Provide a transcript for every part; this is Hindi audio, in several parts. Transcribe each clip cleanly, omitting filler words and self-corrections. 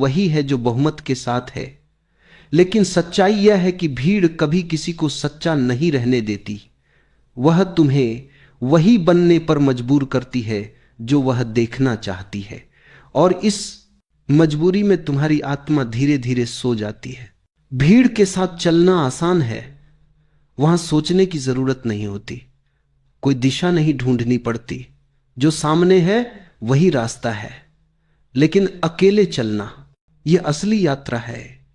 वही है जो बहुमत के साथ है। लेकिन सच्चाई यह है कि भीड़ कभी किसी को सच्चा नहीं रहने देती। वह तुम्हें वही बनने पर मजबूर करती है जो वह देखना चाहती है, और इस मजबूरी में तुम्हारी आत्मा धीरे धीरे सो जाती है। भीड़ के साथ चलना आसान है, वहां सोचने की जरूरत नहीं होती, कोई दिशा नहीं ढूंढनी पड़ती, जो सामने है वही रास्ता है। लेकिन अकेले चलना यह असली यात्रा है।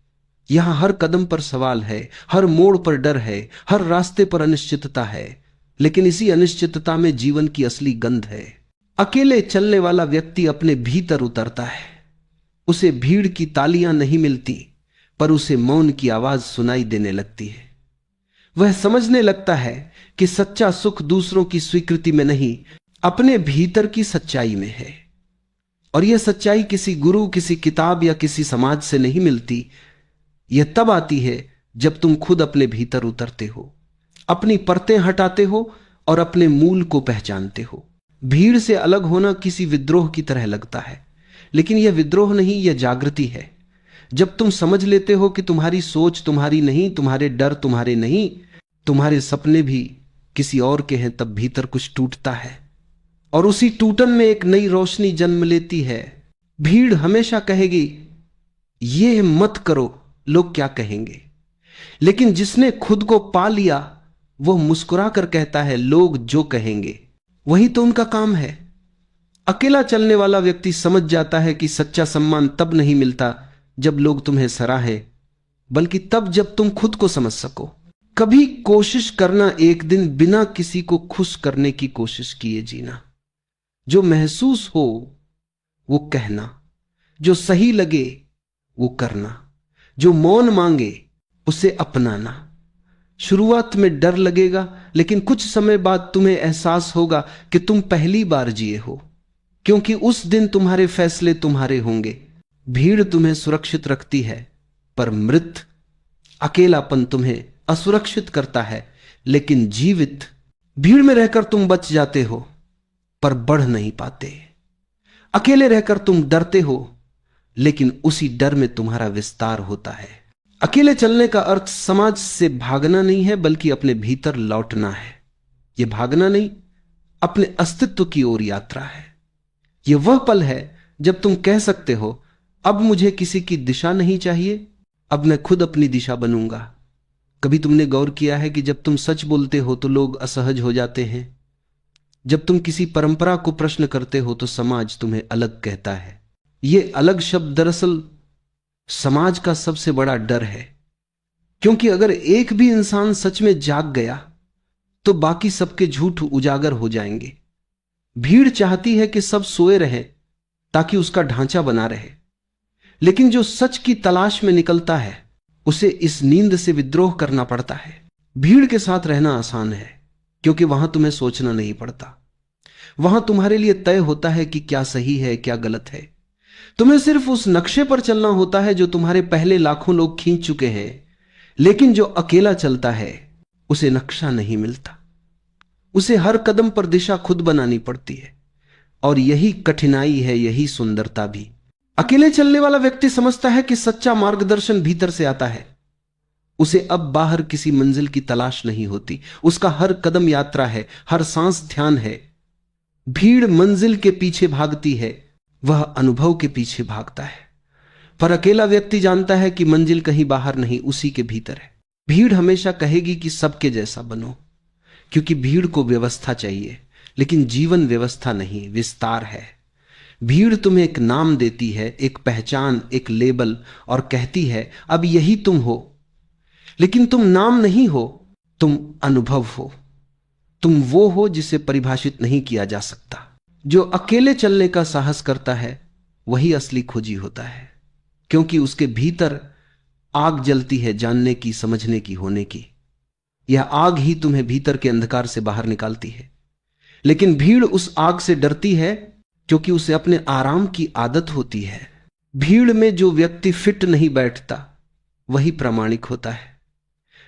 यहां हर कदम पर सवाल है, हर मोड़ पर डर है, हर रास्ते पर अनिश्चितता है। लेकिन इसी अनिश्चितता में जीवन की असली गंध है। अकेले चलने वाला व्यक्ति अपने भीतर उतरता है। उसे भीड़ की तालियां नहीं मिलती, पर उसे मौन की आवाज सुनाई देने लगती है। वह समझने लगता है कि सच्चा सुख दूसरों की स्वीकृति में नहीं, अपने भीतर की सच्चाई में है। और यह सच्चाई किसी गुरु, किसी किताब या किसी समाज से नहीं मिलती। यह तब आती है जब तुम खुद अपने भीतर उतरते हो, अपनी परतें हटाते हो और अपने मूल को पहचानते हो। भीड़ से अलग होना किसी विद्रोह की तरह लगता है, लेकिन यह विद्रोह नहीं, यह जागृति है। जब तुम समझ लेते हो कि तुम्हारी सोच तुम्हारी नहीं, तुम्हारे डर तुम्हारे नहीं, तुम्हारे सपने भी किसी और के हैं, तब भीतर कुछ टूटता है और उसी टूटन में एक नई रोशनी जन्म लेती है। भीड़ हमेशा कहेगी ये मत करो, लोग क्या कहेंगे। लेकिन जिसने खुद को पा लिया वो मुस्कुरा कर कहता है लोग जो कहेंगे वही तो उनका काम है। अकेला चलने वाला व्यक्ति समझ जाता है कि सच्चा सम्मान तब नहीं मिलता जब लोग तुम्हें सराहे, बल्कि तब जब तुम खुद को समझ सको। कभी कोशिश करना एक दिन बिना किसी को खुश करने की कोशिश किए जीना। जो महसूस हो वो कहना, जो सही लगे वो करना, जो मौन मांगे उसे अपनाना। शुरुआत में डर लगेगा, लेकिन कुछ समय बाद तुम्हें एहसास होगा कि तुम पहली बार जिए हो, क्योंकि उस दिन तुम्हारे फैसले तुम्हारे होंगे। भीड़ तुम्हें सुरक्षित रखती है, पर मृत अकेलापन तुम्हें असुरक्षित करता है। लेकिन जीवित भीड़ में रहकर तुम बच जाते हो, पर बढ़ नहीं पाते। अकेले रहकर तुम डरते हो, लेकिन उसी डर में तुम्हारा विस्तार होता है। अकेले चलने का अर्थ समाज से भागना नहीं है, बल्कि अपने भीतर लौटना है। यह भागना नहीं, अपने अस्तित्व की ओर यात्रा है। यह वह पल है जब तुम कह सकते हो अब मुझे किसी की दिशा नहीं चाहिए, अब मैं खुद अपनी दिशा बनूंगा। कभी तुमने गौर किया है कि जब तुम सच बोलते हो तो लोग असहज हो जाते हैं? जब तुम किसी परंपरा को प्रश्न करते हो तो समाज तुम्हें अलग कहता है। यह अलग शब्द दरअसल समाज का सबसे बड़ा डर है, क्योंकि अगर एक भी इंसान सच में जाग गया तो बाकी सबके झूठ उजागर हो जाएंगे। भीड़ चाहती है कि सब सोए रहें ताकि उसका ढांचा बना रहे, लेकिन जो सच की तलाश में निकलता है उसे इस नींद से विद्रोह करना पड़ता है। भीड़ के साथ रहना आसान है, क्योंकि वहां तुम्हें सोचना नहीं पड़ता। वहां तुम्हारे लिए तय होता है कि क्या सही है क्या गलत है। तुम्हें सिर्फ उस नक्शे पर चलना होता है जो तुम्हारे पहले लाखों लोग खींच चुके हैं। लेकिन जो अकेला चलता है उसे नक्शा नहीं मिलता, उसे हर कदम पर दिशा खुद बनानी पड़ती है। और यही कठिनाई है, यही सुंदरता भी। अकेले चलने वाला व्यक्ति समझता है कि सच्चा मार्गदर्शन भीतर से आता है। उसे अब बाहर किसी मंजिल की तलाश नहीं होती, उसका हर कदम यात्रा है, हर सांस ध्यान है। भीड़ मंजिल के पीछे भागती है, वह अनुभव के पीछे भागता है। पर अकेला व्यक्ति जानता है कि मंजिल कहीं बाहर नहीं, उसी के भीतर है। भीड़ हमेशा कहेगी कि सबके जैसा बनो, क्योंकि भीड़ को व्यवस्था चाहिए, लेकिन जीवन व्यवस्था नहीं, विस्तार है। भीड़ तुम्हें एक नाम देती है, एक पहचान, एक लेबल, और कहती है अब यही तुम हो। लेकिन तुम नाम नहीं हो, तुम अनुभव हो। तुम वो हो जिसे परिभाषित नहीं किया जा सकता। जो अकेले चलने का साहस करता है वही असली खोजी होता है, क्योंकि उसके भीतर आग जलती है, जानने की, समझने की, होने की। यह आग ही तुम्हें भीतर के अंधकार से बाहर निकालती है। लेकिन भीड़ उस आग से डरती है क्योंकि उसे अपने आराम की आदत होती है। भीड़ में जो व्यक्ति फिट नहीं बैठता वही प्रामाणिक होता है।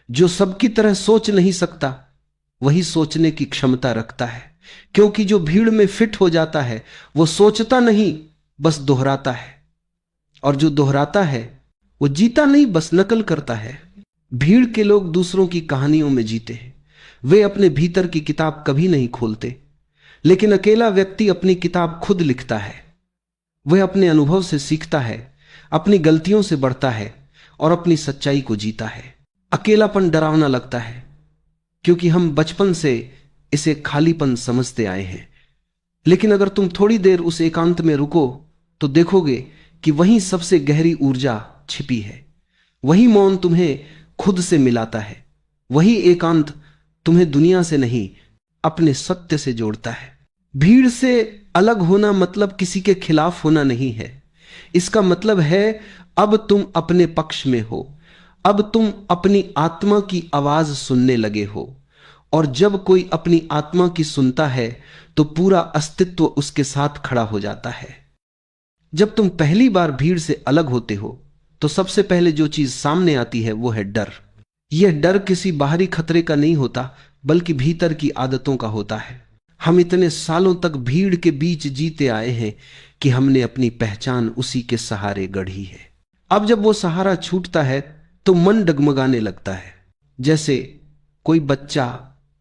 जो सबकी तरह सोच नहीं सकता वही सोचने की क्षमता रखता है, क्योंकि जो भीड़ में फिट हो जाता है वो सोचता नहीं, बस दोहराता है। और जो दोहराता है वो जीता नहीं, बस नकल करता है। भीड़ के लोग दूसरों की कहानियों में जीते हैं, वे अपने भीतर की किताब कभी नहीं खोलते। लेकिन अकेला व्यक्ति अपनी किताब खुद लिखता है। वह अपने अनुभव से सीखता है, अपनी गलतियों से बढ़ता है और अपनी सच्चाई को जीता है। अकेलापन डरावना लगता है क्योंकि हम बचपन से इसे खालीपन समझते आए हैं। लेकिन अगर तुम थोड़ी देर उस एकांत में रुको तो देखोगे कि वहीं सबसे गहरी ऊर्जा छिपी है। वही मौन तुम्हें खुद से मिलाता है। वही एकांत तुम्हें दुनिया से नहीं, अपने सत्य से जोड़ता है। भीड़ से अलग होना मतलब किसी के खिलाफ होना नहीं है। इसका मतलब है अब तुम अपने पक्ष में हो, अब तुम अपनी आत्मा की आवाज सुनने लगे हो। और जब कोई अपनी आत्मा की सुनता है तो पूरा अस्तित्व उसके साथ खड़ा हो जाता है। जब तुम पहली बार भीड़ से अलग होते हो तो सबसे पहले जो चीज सामने आती है वो है डर। यह डर किसी बाहरी खतरे का नहीं होता, बल्कि भीतर की आदतों का होता है। हम इतने सालों तक भीड़ के बीच जीते आए हैं कि हमने अपनी पहचान उसी के सहारे गढ़ी है। अब जब वो सहारा छूटता है तो मन डगमगाने लगता है। जैसे कोई बच्चा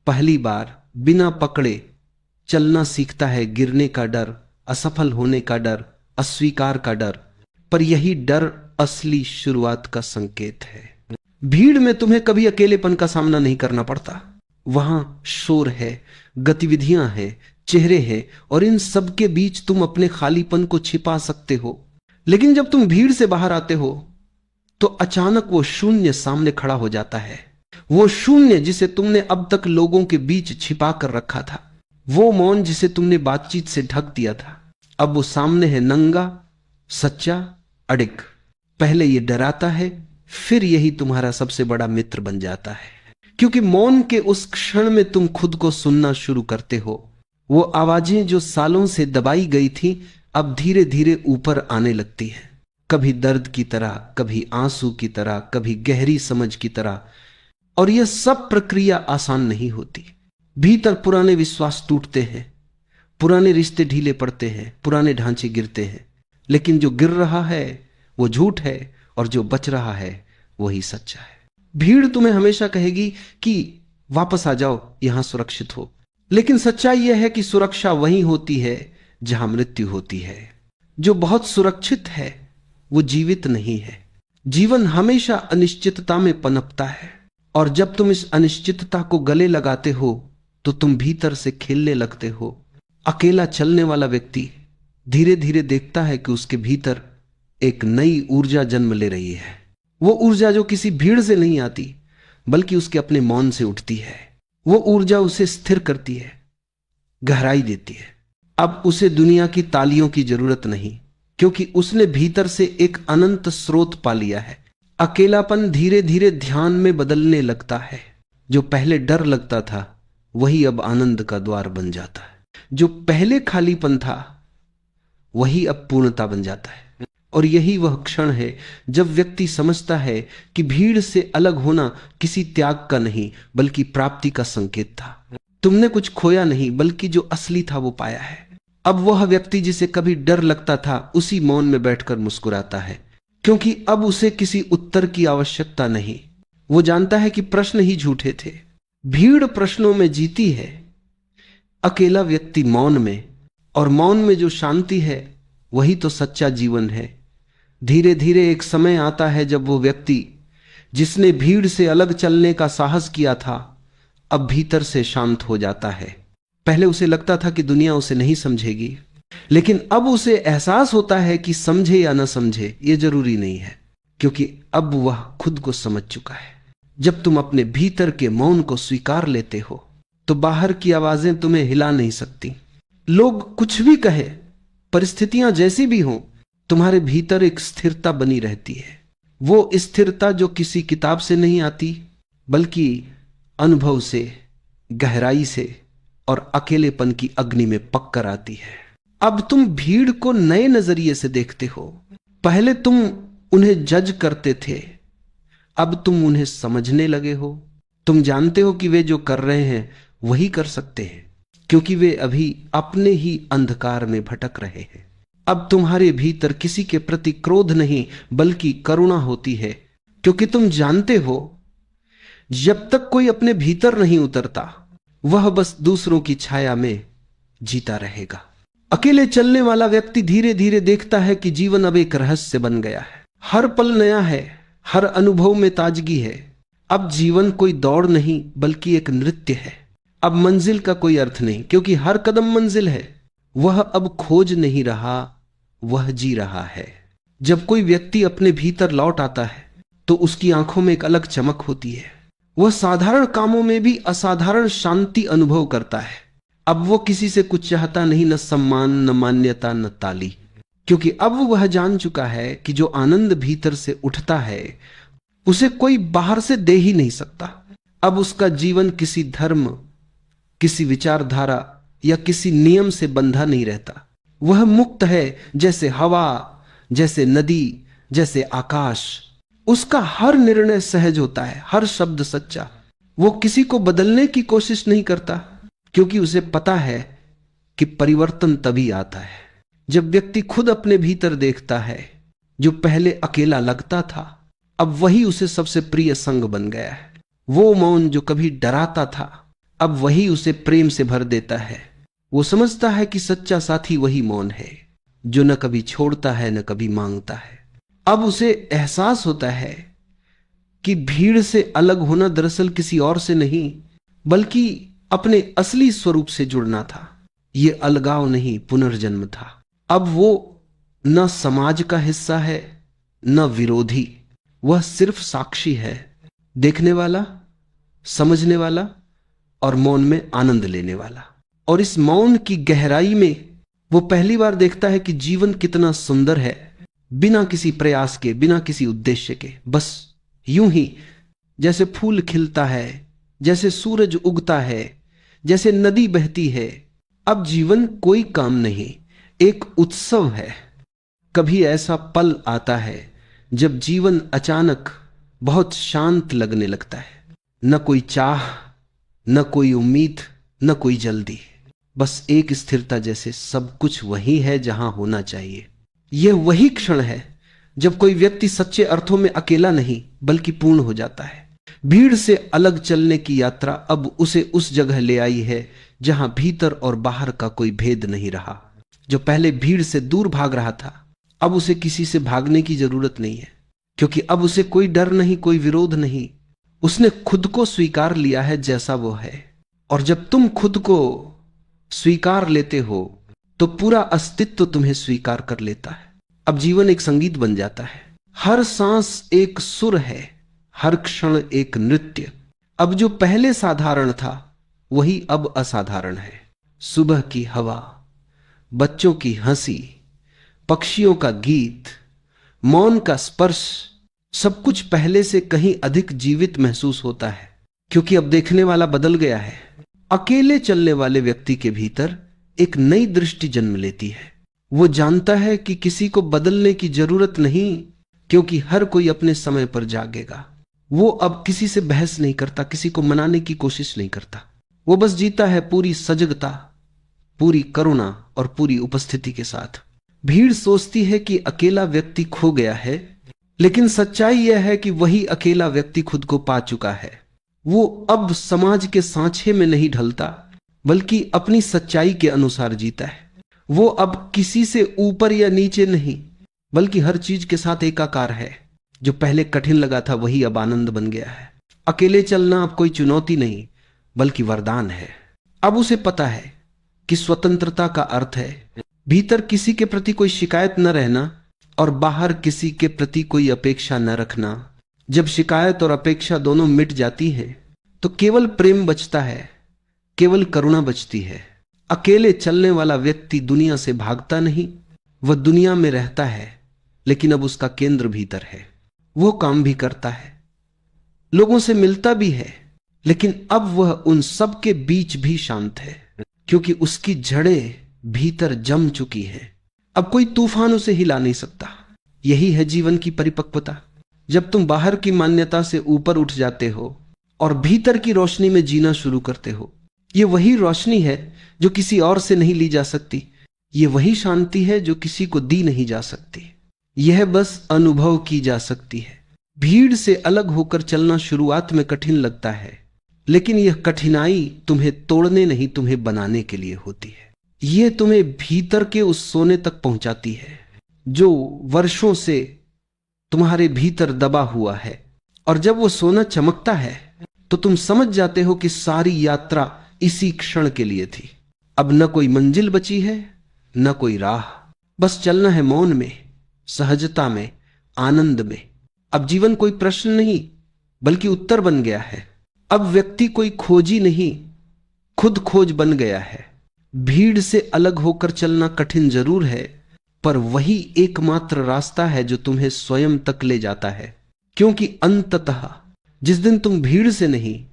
पहली बार बिना पकड़े चलना सीखता है। गिरने का डर, असफल होने का डर, अस्वीकार का डर, पर यही डर असली शुरुआत का संकेत है। भीड़ में तुम्हें कभी अकेलेपन का सामना नहीं करना पड़ता। वहां शोर है, गतिविधियां हैं, चेहरे हैं, और इन सब के बीच तुम अपने खालीपन को छिपा सकते हो। लेकिन जब तुम भीड़ से बाहर आते हो तो अचानक वो शून्य सामने खड़ा हो जाता है। वो शून्य जिसे तुमने अब तक लोगों के बीच छिपा कर रखा था, वो मौन जिसे तुमने बातचीत से ढक दिया था, अब वो सामने है, नंगा, सच्चा, अडिग। पहले ये डराता है, फिर यही तुम्हारा सबसे बड़ा मित्र बन जाता है। क्योंकि मौन के उस क्षण में तुम खुद को सुनना शुरू करते हो। वो आवाजें जो सालों से दबाई गई थी अब धीरे धीरे ऊपर आने लगती हैं। कभी दर्द की तरह, कभी आंसू की तरह, कभी गहरी समझ की तरह। और यह सब प्रक्रिया आसान नहीं होती। भीतर पुराने विश्वास टूटते हैं, पुराने रिश्ते ढीले पड़ते हैं, पुराने ढांचे गिरते हैं। लेकिन जो गिर रहा है वो झूठ है और जो बच रहा है वही सच्चा है। भीड़ तुम्हें हमेशा कहेगी कि वापस आ जाओ, यहां सुरक्षित हो। लेकिन सच्चाई यह है कि सुरक्षा वहीं होती है जहां मृत्यु होती है। जो बहुत सुरक्षित है वो जीवित नहीं है। जीवन हमेशा अनिश्चितता में पनपता है, और जब तुम इस अनिश्चितता को गले लगाते हो तो तुम भीतर से खेलने लगते हो। अकेला चलने वाला व्यक्ति धीरे धीरे देखता है कि उसके भीतर एक नई ऊर्जा जन्म ले रही है। वो ऊर्जा जो किसी भीड़ से नहीं आती, बल्कि उसके अपने मौन से उठती है। वो ऊर्जा उसे स्थिर करती है, गहराई देती है। अब उसे दुनिया की तालियों की जरूरत नहीं, क्योंकि उसने भीतर से एक अनंत स्रोत पा लिया है। अकेलापन धीरे धीरे ध्यान में बदलने लगता है। जो पहले डर लगता था वही अब आनंद का द्वार बन जाता है। जो पहले खालीपन था वही अब पूर्णता बन जाता है। और यही वह क्षण है जब व्यक्ति समझता है कि भीड़ से अलग होना किसी त्याग का नहीं, बल्कि प्राप्ति का संकेत था। तुमने कुछ खोया नहीं, बल्कि जो असली था वो पाया है। अब वह व्यक्ति जिसे कभी डर लगता था उसी मौन में बैठकर मुस्कुराता है, क्योंकि अब उसे किसी उत्तर की आवश्यकता नहीं। वो जानता है कि प्रश्न ही झूठे थे। भीड़ प्रश्नों में जीती है, अकेला व्यक्ति मौन में। और मौन में जो शांति है वही तो सच्चा जीवन है। धीरे धीरे एक समय आता है जब वो व्यक्ति जिसने भीड़ से अलग चलने का साहस किया था अब भीतर से शांत हो जाता है। पहले उसे लगता था कि दुनिया उसे नहीं समझेगी, लेकिन अब उसे एहसास होता है कि समझे या न समझे ये जरूरी नहीं है, क्योंकि अब वह खुद को समझ चुका है। जब तुम अपने भीतर के मौन को स्वीकार लेते हो तो बाहर की आवाजें तुम्हें हिला नहीं सकती। लोग कुछ भी कहे, परिस्थितियां जैसी भी हों, तुम्हारे भीतर एक स्थिरता बनी रहती है। वो स्थिरता जो किसी किताब से नहीं आती, बल्कि अनुभव से, गहराई से और अकेलेपन की अग्नि में पककर आती है। अब तुम भीड़ को नए नजरिए से देखते हो। पहले तुम उन्हें जज करते थे, अब तुम उन्हें समझने लगे हो। तुम जानते हो कि वे जो कर रहे हैं वही कर सकते हैं, क्योंकि वे अभी अपने ही अंधकार में भटक रहे हैं। अब तुम्हारे भीतर किसी के प्रति क्रोध नहीं बल्कि करुणा होती है, क्योंकि तुम जानते हो जब तक कोई अपने भीतर नहीं उतरता वह बस दूसरों की छाया में जीता रहेगा। अकेले चलने वाला व्यक्ति धीरे धीरे देखता है कि जीवन अब एक रहस्य बन गया है। हर पल नया है, हर अनुभव में ताजगी है। अब जीवन कोई दौड़ नहीं बल्कि एक नृत्य है। अब मंजिल का कोई अर्थ नहीं, क्योंकि हर कदम मंजिल है। वह अब खोज नहीं रहा, वह जी रहा है। जब कोई व्यक्ति अपने भीतर लौट आता है तो उसकी आंखों में एक अलग चमक होती है। वह साधारण कामों में भी असाधारण शांति अनुभव करता है। अब वो किसी से कुछ चाहता नहीं, न सम्मान, न मान्यता, न ताली, क्योंकि अब वह जान चुका है कि जो आनंद भीतर से उठता है उसे कोई बाहर से दे ही नहीं सकता। अब उसका जीवन किसी धर्म, किसी विचारधारा या किसी नियम से बंधा नहीं रहता। वह मुक्त है, जैसे हवा, जैसे नदी, जैसे आकाश। उसका हर निर्णय सहज होता है, हर शब्द सच्चा। वो किसी को बदलने की कोशिश नहीं करता, क्योंकि उसे पता है कि परिवर्तन तभी आता है जब व्यक्ति खुद अपने भीतर देखता है। जो पहले अकेला लगता था अब वही उसे सबसे प्रिय संग बन गया है। वो मौन जो कभी डराता था अब वही उसे प्रेम से भर देता है। वो समझता है कि सच्चा साथी वही मौन है जो न कभी छोड़ता है न कभी मांगता है। अब उसे एहसास होता है कि भीड़ से अलग होना दरअसल किसी और से नहीं बल्कि अपने असली स्वरूप से जुड़ना था। यह अलगाव नहीं, पुनर्जन्म था। अब वो न समाज का हिस्सा है न विरोधी, वह सिर्फ साक्षी है, देखने वाला, समझने वाला और मौन में आनंद लेने वाला। और इस मौन की गहराई में वो पहली बार देखता है कि जीवन कितना सुंदर है, बिना किसी प्रयास के, बिना किसी उद्देश्य के, बस यूं ही जैसे फूल खिलता है, जैसे सूरज उगता है, जैसे नदी बहती है। अब जीवन कोई काम नहीं, एक उत्सव है। कभी ऐसा पल आता है जब जीवन अचानक बहुत शांत लगने लगता है। न कोई चाह, न कोई उम्मीद, न कोई जल्दी, बस एक स्थिरता, जैसे सब कुछ वही है जहां होना चाहिए। यह वही क्षण है जब कोई व्यक्ति सच्चे अर्थों में अकेला नहीं बल्कि पूर्ण हो जाता है। भीड़ से अलग चलने की यात्रा अब उसे उस जगह ले आई है जहां भीतर और बाहर का कोई भेद नहीं रहा। जो पहले भीड़ से दूर भाग रहा था अब उसे किसी से भागने की जरूरत नहीं है, क्योंकि अब उसे कोई डर नहीं, कोई विरोध नहीं। उसने खुद को स्वीकार लिया है जैसा वो है। और जब तुम खुद को स्वीकार लेते हो तो पूरा अस्तित्व तुम्हें स्वीकार कर लेता है। अब जीवन एक संगीत बन जाता है। हर सांस एक सुर है, हर क्षण एक नृत्य। अब जो पहले साधारण था वही अब असाधारण है। सुबह की हवा, बच्चों की हंसी, पक्षियों का गीत, मौन का स्पर्श, सब कुछ पहले से कहीं अधिक जीवित महसूस होता है, क्योंकि अब देखने वाला बदल गया है। अकेले चलने वाले व्यक्ति के भीतर एक नई दृष्टि जन्म लेती है। वो जानता है कि किसी को बदलने की जरूरत नहीं, क्योंकि हर कोई अपने समय पर जागेगा। वो अब किसी से बहस नहीं करता, किसी को मनाने की कोशिश नहीं करता। वो बस जीता है पूरी सजगता, पूरी करुणा और पूरी उपस्थिति के साथ। भीड़ सोचती है कि अकेला व्यक्ति खो गया है, लेकिन सच्चाई यह है कि वही अकेला व्यक्ति खुद को पा चुका है। वो अब समाज के सांचे में नहीं ढलता बल्कि अपनी सच्चाई के अनुसार जीता है। वो अब किसी से ऊपर या नीचे नहीं बल्कि हर चीज के साथ एकाकार है। जो पहले कठिन लगा था वही अब आनंद बन गया है। अकेले चलना अब कोई चुनौती नहीं बल्कि वरदान है। अब उसे पता है कि स्वतंत्रता का अर्थ है भीतर किसी के प्रति कोई शिकायत न रहना और बाहर किसी के प्रति कोई अपेक्षा न रखना। जब शिकायत और अपेक्षा दोनों मिट जाती है तो केवल प्रेम बचता है, केवल करुणा बचती है। अकेले चलने वाला व्यक्ति दुनिया से भागता नहीं, वह दुनिया में रहता है, लेकिन अब उसका केंद्र भीतर है। वो काम भी करता है, लोगों से मिलता भी है, लेकिन अब वह उन सब के बीच भी शांत है, क्योंकि उसकी जड़ें भीतर जम चुकी हैं। अब कोई तूफान उसे हिला नहीं सकता। यही है जीवन की परिपक्वता। जब तुम बाहर की मान्यता से ऊपर उठ जाते हो और भीतर की रोशनी में जीना शुरू करते हो। ये वही रोशनी है जो किसी और से नहीं ली जा सकती। ये वही शांति है जो किसी को दी नहीं जा सकती, यह बस अनुभव की जा सकती है। भीड़ से अलग होकर चलना शुरुआत में कठिन लगता है, लेकिन यह कठिनाई तुम्हें तोड़ने नहीं, तुम्हें बनाने के लिए होती है। यह तुम्हें भीतर के उस सोने तक पहुंचाती है जो वर्षों से तुम्हारे भीतर दबा हुआ है। और जब वो सोना चमकता है तो तुम समझ जाते हो कि सारी यात्रा इसी क्षण के लिए थी। अब न कोई मंजिल बची है, न कोई राह, बस चलना है मौन में, सहजता में, आनंद में। अब जीवन कोई प्रश्न नहीं बल्कि उत्तर बन गया है। अब व्यक्ति कोई खोजी नहीं, खुद खोज बन गया है। भीड़ से अलग होकर चलना कठिन जरूर है, पर वही एकमात्र रास्ता है जो तुम्हें स्वयं तक ले जाता है। क्योंकि अंततः जिस दिन तुम भीड़ से नहीं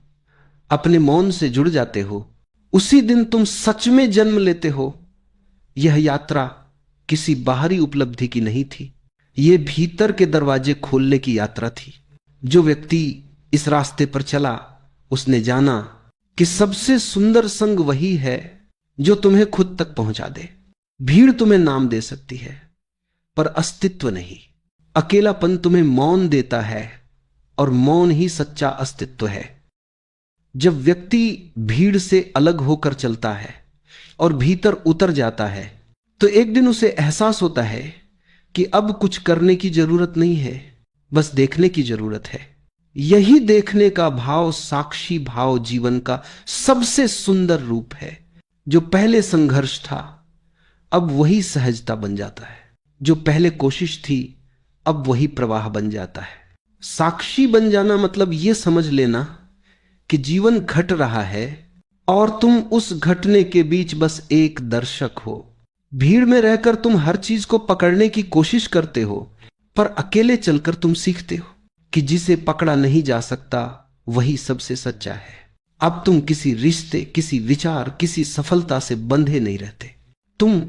अपने मौन से जुड़ जाते हो, उसी दिन तुम सच में जन्म लेते हो। यह यात्रा किसी बाहरी उपलब्धि की नहीं थी, यह भीतर के दरवाजे खोलने की यात्रा थी। जो व्यक्ति इस रास्ते पर चला उसने जाना कि सबसे सुंदर संग वही है जो तुम्हें खुद तक पहुंचा दे। भीड़ तुम्हें नाम दे सकती है पर अस्तित्व नहीं। अकेलापन तुम्हें मौन देता है और मौन ही सच्चा अस्तित्व है। जब व्यक्ति भीड़ से अलग होकर चलता है और भीतर उतर जाता है तो एक दिन उसे एहसास होता है कि अब कुछ करने की जरूरत नहीं है, बस देखने की जरूरत है। यही देखने का भाव, साक्षी भाव, जीवन का सबसे सुंदर रूप है। जो पहले संघर्ष था अब वही सहजता बन जाता है, जो पहले कोशिश थी अब वही प्रवाह बन जाता है। साक्षी बन जाना मतलब यह समझ लेना कि जीवन घट रहा है और तुम उस घटने के बीच बस एक दर्शक हो। भीड़ में रहकर तुम हर चीज को पकड़ने की कोशिश करते हो, पर अकेले चलकर तुम सीखते हो कि जिसे पकड़ा नहीं जा सकता वही सबसे सच्चा है। अब तुम किसी रिश्ते, किसी विचार, किसी सफलता से बंधे नहीं रहते। तुम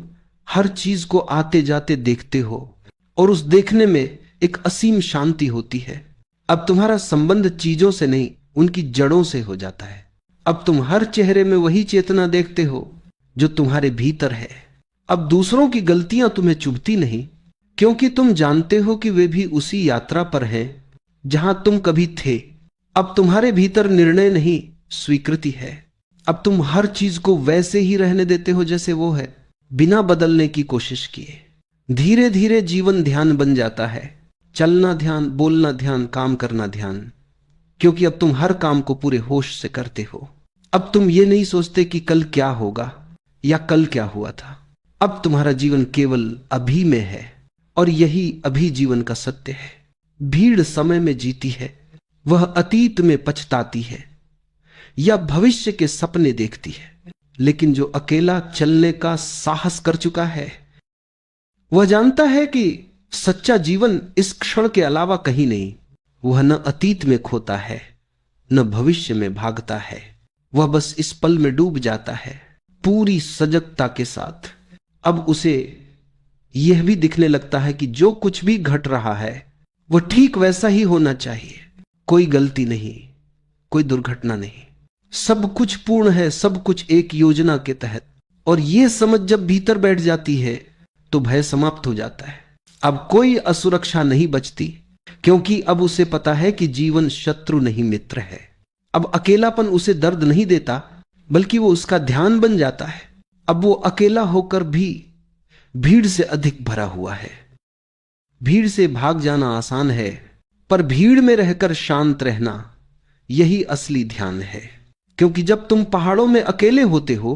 हर चीज को आते जाते देखते हो और उस देखने में एक असीम शांति होती है। अब तुम्हारा संबंध चीजों से नहीं, उनकी जड़ों से हो जाता है। अब तुम हर चेहरे में वही चेतना देखते हो जो तुम्हारे भीतर है। अब दूसरों की गलतियां तुम्हें चुभती नहीं, क्योंकि तुम जानते हो कि वे भी उसी यात्रा पर हैं जहां तुम कभी थे। अब तुम्हारे भीतर निर्णय नहीं, स्वीकृति है। अब तुम हर चीज को वैसे ही रहने देते हो जैसे वो है, बिना बदलने की कोशिश किए। धीरे धीरे जीवन ध्यान बन जाता है। चलना ध्यान, बोलना ध्यान, काम करना ध्यान, क्योंकि अब तुम हर काम को पूरे होश से करते हो। अब तुम ये नहीं सोचते कि कल क्या होगा या कल क्या हुआ था। अब तुम्हारा जीवन केवल अभी में है और यही अभी जीवन का सत्य है। भीड़ समय में जीती है, वह अतीत में पछताती है या भविष्य के सपने देखती है, लेकिन जो अकेला चलने का साहस कर चुका है वह जानता है कि सच्चा जीवन इस क्षण के अलावा कहीं नहीं। वह न अतीत में खोता है न भविष्य में भागता है, वह बस इस पल में डूब जाता है पूरी सजगता के साथ। अब उसे यह भी दिखने लगता है कि जो कुछ भी घट रहा है वह ठीक वैसा ही होना चाहिए। कोई गलती नहीं, कोई दुर्घटना नहीं, सब कुछ पूर्ण है, सब कुछ एक योजना के तहत। और यह समझ जब भीतर बैठ जाती है तो भय समाप्त हो जाता है। अब कोई असुरक्षा नहीं बचती, क्योंकि अब उसे पता है कि जीवन शत्रु नहीं मित्र है। अब अकेलापन उसे दर्द नहीं देता, बल्कि वो उसका ध्यान बन जाता है। अब वो अकेला होकर भी भीड़ से अधिक भरा हुआ है। भीड़ से भाग जाना आसान है, पर भीड़ में रहकर शांत रहना यही असली ध्यान है। क्योंकि जब तुम पहाड़ों में अकेले होते हो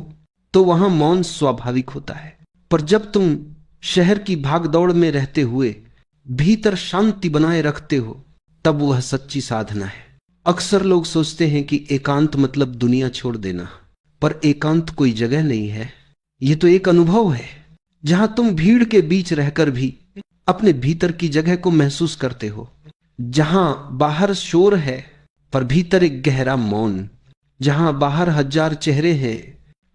तो वहां मौन स्वाभाविक होता है, पर जब तुम शहर की भागदौड़ में रहते हुए भीतर शांति बनाए रखते हो तब वह सच्ची साधना है। अक्सर लोग सोचते हैं कि एकांत मतलब दुनिया छोड़ देना, पर एकांत कोई जगह नहीं है, यह तो एक अनुभव है जहां तुम भीड़ के बीच रहकर भी अपने भीतर की जगह को महसूस करते हो। जहां बाहर शोर है पर भीतर एक गहरा मौन, जहां बाहर हजार चेहरे हैं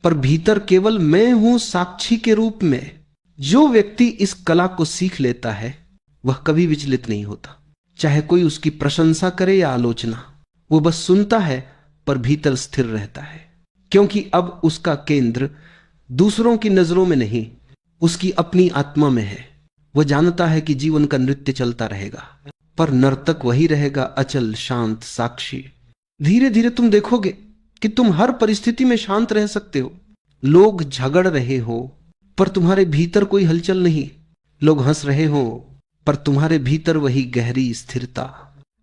पर भीतर केवल मैं हूं साक्षी के रूप में। जो व्यक्ति इस कला को सीख लेता है वह कभी विचलित नहीं होता, चाहे कोई उसकी प्रशंसा करे या आलोचना। वो बस सुनता है पर भीतर स्थिर रहता है, क्योंकि अब उसका केंद्र दूसरों की नजरों में नहीं, उसकी अपनी आत्मा में है। वह जानता है कि जीवन का नृत्य चलता रहेगा, पर नर्तक वही रहेगा, अचल, शांत, साक्षी। धीरे धीरे तुम देखोगे कि तुम हर परिस्थिति में शांत रह सकते हो। लोग झगड़ रहे हो पर तुम्हारे भीतर कोई हलचल नहीं। लोग हंस रहे हो पर तुम्हारे भीतर वही गहरी स्थिरता,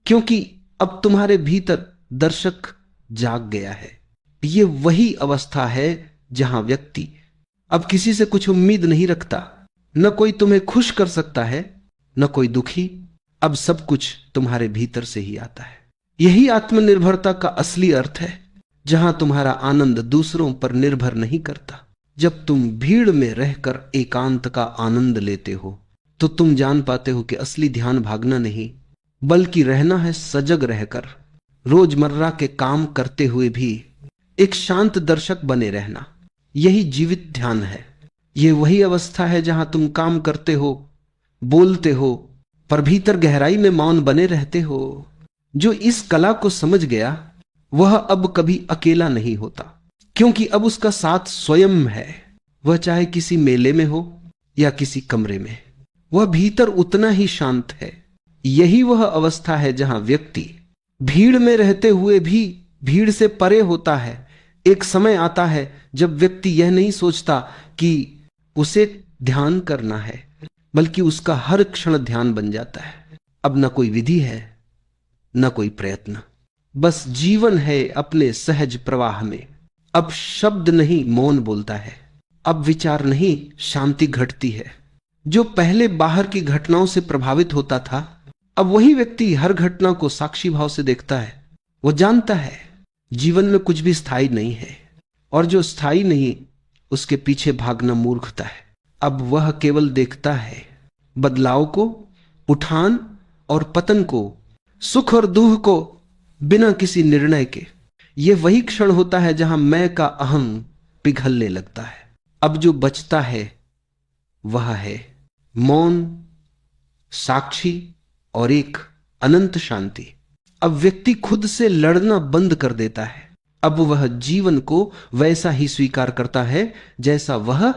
क्योंकि अब तुम्हारे भीतर दर्शक जाग गया है। ये वही अवस्था है जहां व्यक्ति अब किसी से कुछ उम्मीद नहीं रखता। न कोई तुम्हें खुश कर सकता है, न कोई दुखी। अब सब कुछ तुम्हारे भीतर से ही आता है। यही आत्मनिर्भरता का असली अर्थ है, जहां तुम्हारा आनंद दूसरों पर निर्भर नहीं करता। जब तुम भीड़ में रहकर एकांत का आनंद लेते हो तो तुम जान पाते हो कि असली ध्यान भागना नहीं, बल्कि रहना है सजग रहकर, रोजमर्रा के काम करते हुए भी एक शांत दर्शक बने रहना। यही जीवित ध्यान है। यह वही अवस्था है जहां तुम काम करते हो, बोलते हो, पर भीतर गहराई में मौन बने रहते हो। जो इस कला को समझ गया वह अब कभी अकेला नहीं होता, क्योंकि अब उसका साथ स्वयं है। वह चाहे किसी मेले में हो या किसी कमरे में, वह भीतर उतना ही शांत है। यही वह अवस्था है जहां व्यक्ति भीड़ में रहते हुए भी भीड़ से परे होता है। एक समय आता है जब व्यक्ति यह नहीं सोचता कि उसे ध्यान करना है, बल्कि उसका हर क्षण ध्यान बन जाता है। अब न कोई विधि है, न कोई प्रयत्न, बस जीवन है अपने सहज प्रवाह में। अब शब्द नहीं, मौन बोलता है। अब विचार नहीं, शांति घटती है। जो पहले बाहर की घटनाओं से प्रभावित होता था, अब वही व्यक्ति हर घटना को साक्षी भाव से देखता है। वो जानता है जीवन में कुछ भी स्थायी नहीं है, और जो स्थायी नहीं उसके पीछे भागना मूर्खता है। अब वह केवल देखता है बदलाव को, उठान और पतन को, सुख और दुख को, बिना किसी निर्णय के। यह वही क्षण होता है जहां मैं का अहम पिघलने लगता है। अब जो बचता है वह है मौन, साक्षी और एक अनंत शांति। अब व्यक्ति खुद से लड़ना बंद कर देता है। अब वह जीवन को वैसा ही स्वीकार करता है जैसा वह।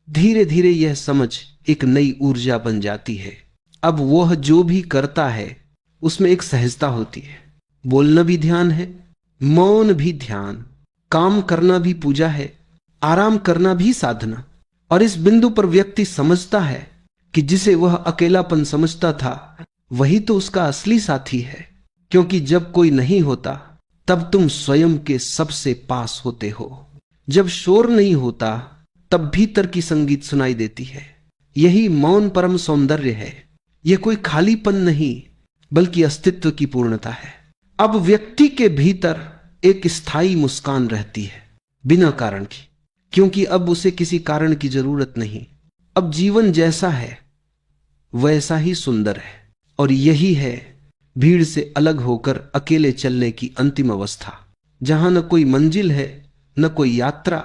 धीरे धीरे यह समझ एक नई ऊर्जा बन जाती है। अब वह जो भी करता है उसमें एक सहजता होती है। बोलना भी ध्यान है, मौन भी ध्यान, काम करना भी पूजा है, आराम करना भी साधना। और इस बिंदु पर व्यक्ति समझता है कि जिसे वह अकेलापन समझता था वही तो उसका असली साथी है। क्योंकि जब कोई नहीं होता तब तुम स्वयं के सबसे पास होते हो। जब शोर नहीं होता तब भीतर की संगीत सुनाई देती है। यही मौन परम सौंदर्य है। यह कोई खालीपन नहीं, बल्कि अस्तित्व की पूर्णता है। अब व्यक्ति के भीतर एक स्थायी मुस्कान रहती है, बिना कारण की, क्योंकि अब उसे किसी कारण की जरूरत नहीं। अब जीवन जैसा है वैसा ही सुंदर है। और यही है भीड़ से अलग होकर अकेले चलने की अंतिम अवस्था, जहां न कोई मंजिल है, न कोई यात्रा।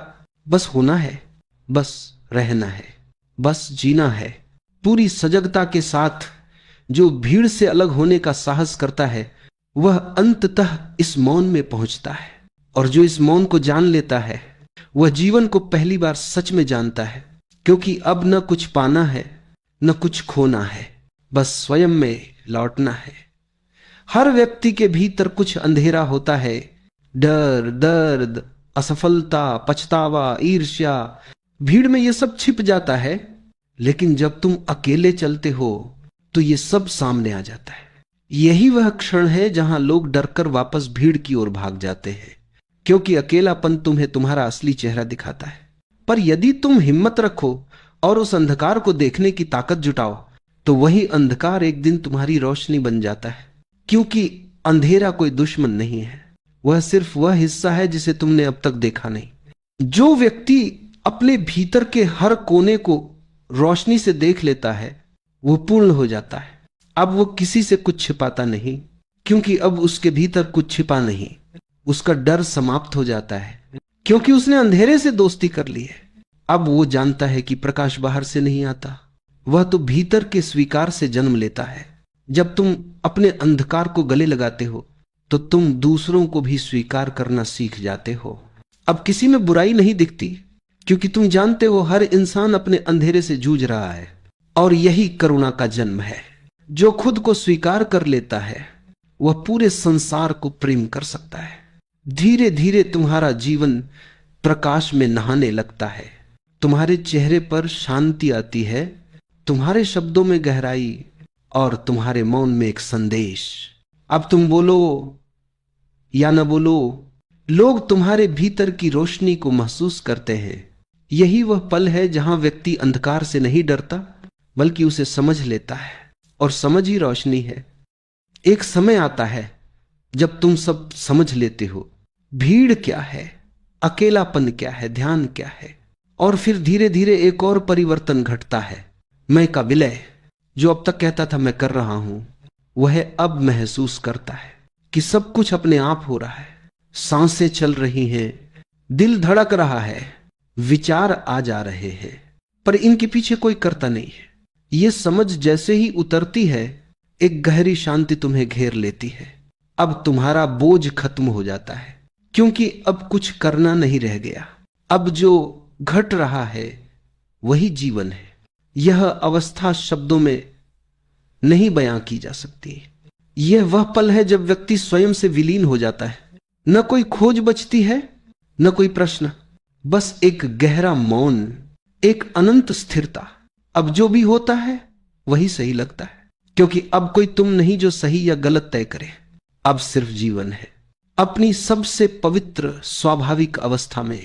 बस होना है, बस रहना है, बस जीना है। पूरी सजगता के साथ जो भीड़ से अलग होने का साहस करता है वह अंततः इस मौन में पहुंचता है। और जो इस मौन को जान लेता है वह जीवन को पहली बार सच में जानता है, क्योंकि अब न कुछ पाना है न कुछ खोना है, बस स्वयं में लौटना है। हर व्यक्ति के भीतर कुछ अंधेरा होता है, डर, दर्द, असफलता, पछतावा, ईर्ष्या। भीड़ में यह सब छिप जाता है, लेकिन जब तुम अकेले चलते हो तो यह सब सामने आ जाता है। यही वह क्षण है जहां लोग डरकर वापस भीड़ की ओर भाग जाते हैं, क्योंकि अकेलापन तुम्हें तुम्हारा असली चेहरा दिखाता है। पर यदि तुम हिम्मत रखो और उस अंधकार को देखने की ताकत जुटाओ तो वही अंधकार एक दिन तुम्हारी रोशनी बन जाता है। क्योंकि अंधेरा कोई दुश्मन नहीं है, वह सिर्फ वह हिस्सा है जिसे तुमने अब तक देखा नहीं। जो व्यक्ति अपने भीतर के हर कोने को रोशनी से देख लेता है वो पूर्ण हो जाता है। अब वो किसी से कुछ छिपाता नहीं, क्योंकि अब उसके भीतर कुछ छिपा नहीं। उसका डर समाप्त हो जाता है, क्योंकि उसने अंधेरे से दोस्ती कर ली है। अब वो जानता है कि प्रकाश बाहर से नहीं आता, वह तो भीतर के स्वीकार से जन्म लेता है। जब तुम अपने अंधकार को गले लगाते हो तो तुम दूसरों को भी स्वीकार करना सीख जाते हो। अब किसी में बुराई नहीं दिखती, क्योंकि तुम जानते हो हर इंसान अपने अंधेरे से जूझ रहा है, और यही करुणा का जन्म है। जो खुद को स्वीकार कर लेता है वह पूरे संसार को प्रेम कर सकता है। धीरे धीरे तुम्हारा जीवन प्रकाश में नहाने लगता है, तुम्हारे चेहरे पर शांति आती है, तुम्हारे शब्दों में गहराई और तुम्हारे मौन में एक संदेश। अब तुम बोलो या न बोलो, लोग तुम्हारे भीतर की रोशनी को महसूस करते हैं। यही वह पल है जहां व्यक्ति अंधकार से नहीं डरता, बल्कि उसे समझ लेता है, और समझ ही रोशनी है। एक समय आता है जब तुम सब समझ लेते हो, भीड़ क्या है, अकेलापन क्या है, ध्यान क्या है। और फिर धीरे धीरे एक और परिवर्तन घटता है। मैं का विलय, जो अब तक कहता था मैं कर रहा हूं, वह अब महसूस करता है कि सब कुछ अपने आप हो रहा है। सांसें चल रही हैं, दिल धड़क रहा है, विचार आ जा रहे हैं, पर इनके पीछे कोई करता नहीं है। यह समझ जैसे ही उतरती है, एक गहरी शांति तुम्हें घेर लेती है। अब तुम्हारा बोझ खत्म हो जाता है, क्योंकि अब कुछ करना नहीं रह गया। अब जो घट रहा है वही जीवन है। यह अवस्था शब्दों में नहीं बयां की जा सकती। यह वह पल है जब व्यक्ति स्वयं से विलीन हो जाता है। न कोई खोज बचती है, न कोई प्रश्न, बस एक गहरा मौन, एक अनंत स्थिरता। अब जो भी होता है वही सही लगता है, क्योंकि अब कोई तुम नहीं जो सही या गलत तय करे। अब सिर्फ जीवन है, अपनी सबसे पवित्र स्वाभाविक अवस्था में।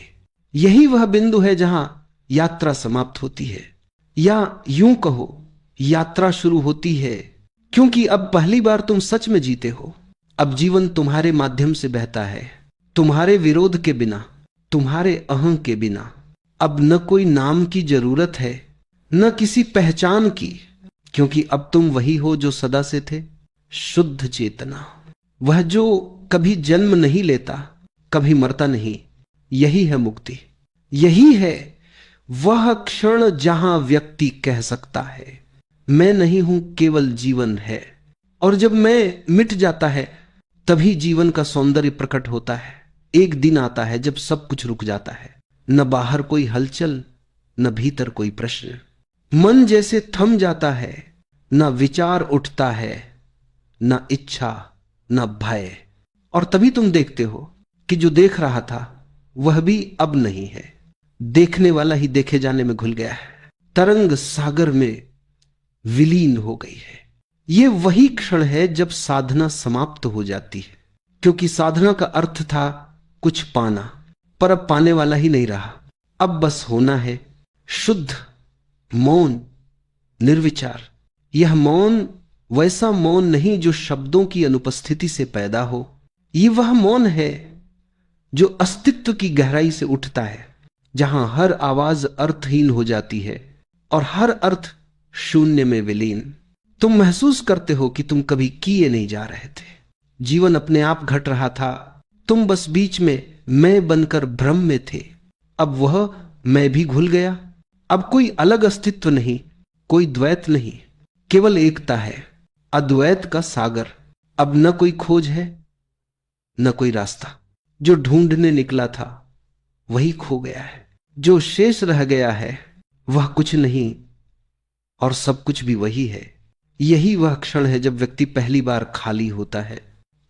यही वह बिंदु है जहां यात्रा समाप्त होती है, या यूं कहो यात्रा शुरू होती है, क्योंकि अब पहली बार तुम सच में जीते हो। अब जीवन तुम्हारे माध्यम से बहता है, तुम्हारे विरोध के बिना, तुम्हारे अहं के बिना। अब न कोई नाम की जरूरत है, न किसी पहचान की, क्योंकि अब तुम वही हो जो सदा से थे। शुद्ध चेतना, वह जो कभी जन्म नहीं लेता, कभी मरता नहीं। यही है मुक्ति। यही है वह क्षण जहां व्यक्ति कह सकता है, मैं नहीं हूं, केवल जीवन है। और जब मैं मिट जाता है, तभी जीवन का सौंदर्य प्रकट होता है। एक दिन आता है जब सब कुछ रुक जाता है, न बाहर कोई हलचल, न भीतर कोई प्रश्न। मन जैसे थम जाता है, न विचार उठता है, न इच्छा, न भय। और तभी तुम देखते हो कि जो देख रहा था वह भी अब नहीं है। देखने वाला ही देखे जाने में घुल गया है, तरंग सागर में विलीन हो गई है। यह वही क्षण है जब साधना समाप्त हो जाती है, क्योंकि साधना का अर्थ था कुछ पाना, पर अब पाने वाला ही नहीं रहा। अब बस होना है, शुद्ध मौन, निर्विचार। यह मौन वैसा मौन नहीं जो शब्दों की अनुपस्थिति से पैदा हो। यह वह मौन है जो अस्तित्व की गहराई से उठता है, जहां हर आवाज अर्थहीन हो जाती है और हर अर्थ शून्य में विलीन। तुम महसूस करते हो कि तुम कभी किए नहीं जा रहे थे। जीवन अपने आप घट रहा था, तुम बस बीच में मैं बनकर भ्रम में थे। अब वह मैं भी घुल गया। अब कोई अलग अस्तित्व नहीं, कोई द्वैत नहीं, केवल एकता है, अद्वैत का सागर। अब न कोई खोज है, न कोई रास्ता। जो ढूंढने निकला था वही खो गया है, जो शेष रह गया है वह कुछ नहीं, और सब कुछ भी वही है। यही वह क्षण है जब व्यक्ति पहली बार खाली होता है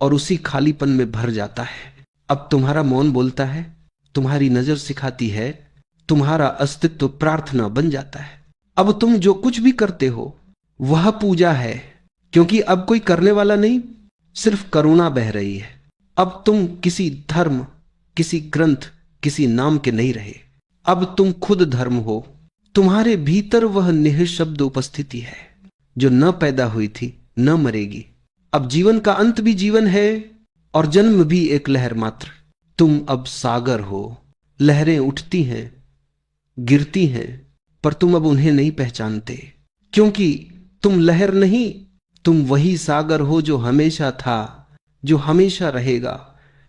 और उसी खालीपन में भर जाता है। अब तुम्हारा मौन बोलता है, तुम्हारी नजर सिखाती है, तुम्हारा अस्तित्व प्रार्थना बन जाता है। अब तुम जो कुछ भी करते हो वह पूजा है, क्योंकि अब कोई करने वाला नहीं, सिर्फ करुणा बह रही है। अब तुम किसी धर्म, किसी ग्रंथ, किसी नाम के नहीं रहे। अब तुम खुद धर्म हो। तुम्हारे भीतर वह निःशब्द उपस्थिति है जो न पैदा हुई थी, न मरेगी। अब जीवन का अंत भी जीवन है और जन्म भी एक लहर मात्र। तुम अब सागर हो। लहरें उठती हैं, गिरती हैं, पर तुम अब उन्हें नहीं पहचानते, क्योंकि तुम लहर नहीं, तुम वही सागर हो जो हमेशा था, जो हमेशा रहेगा।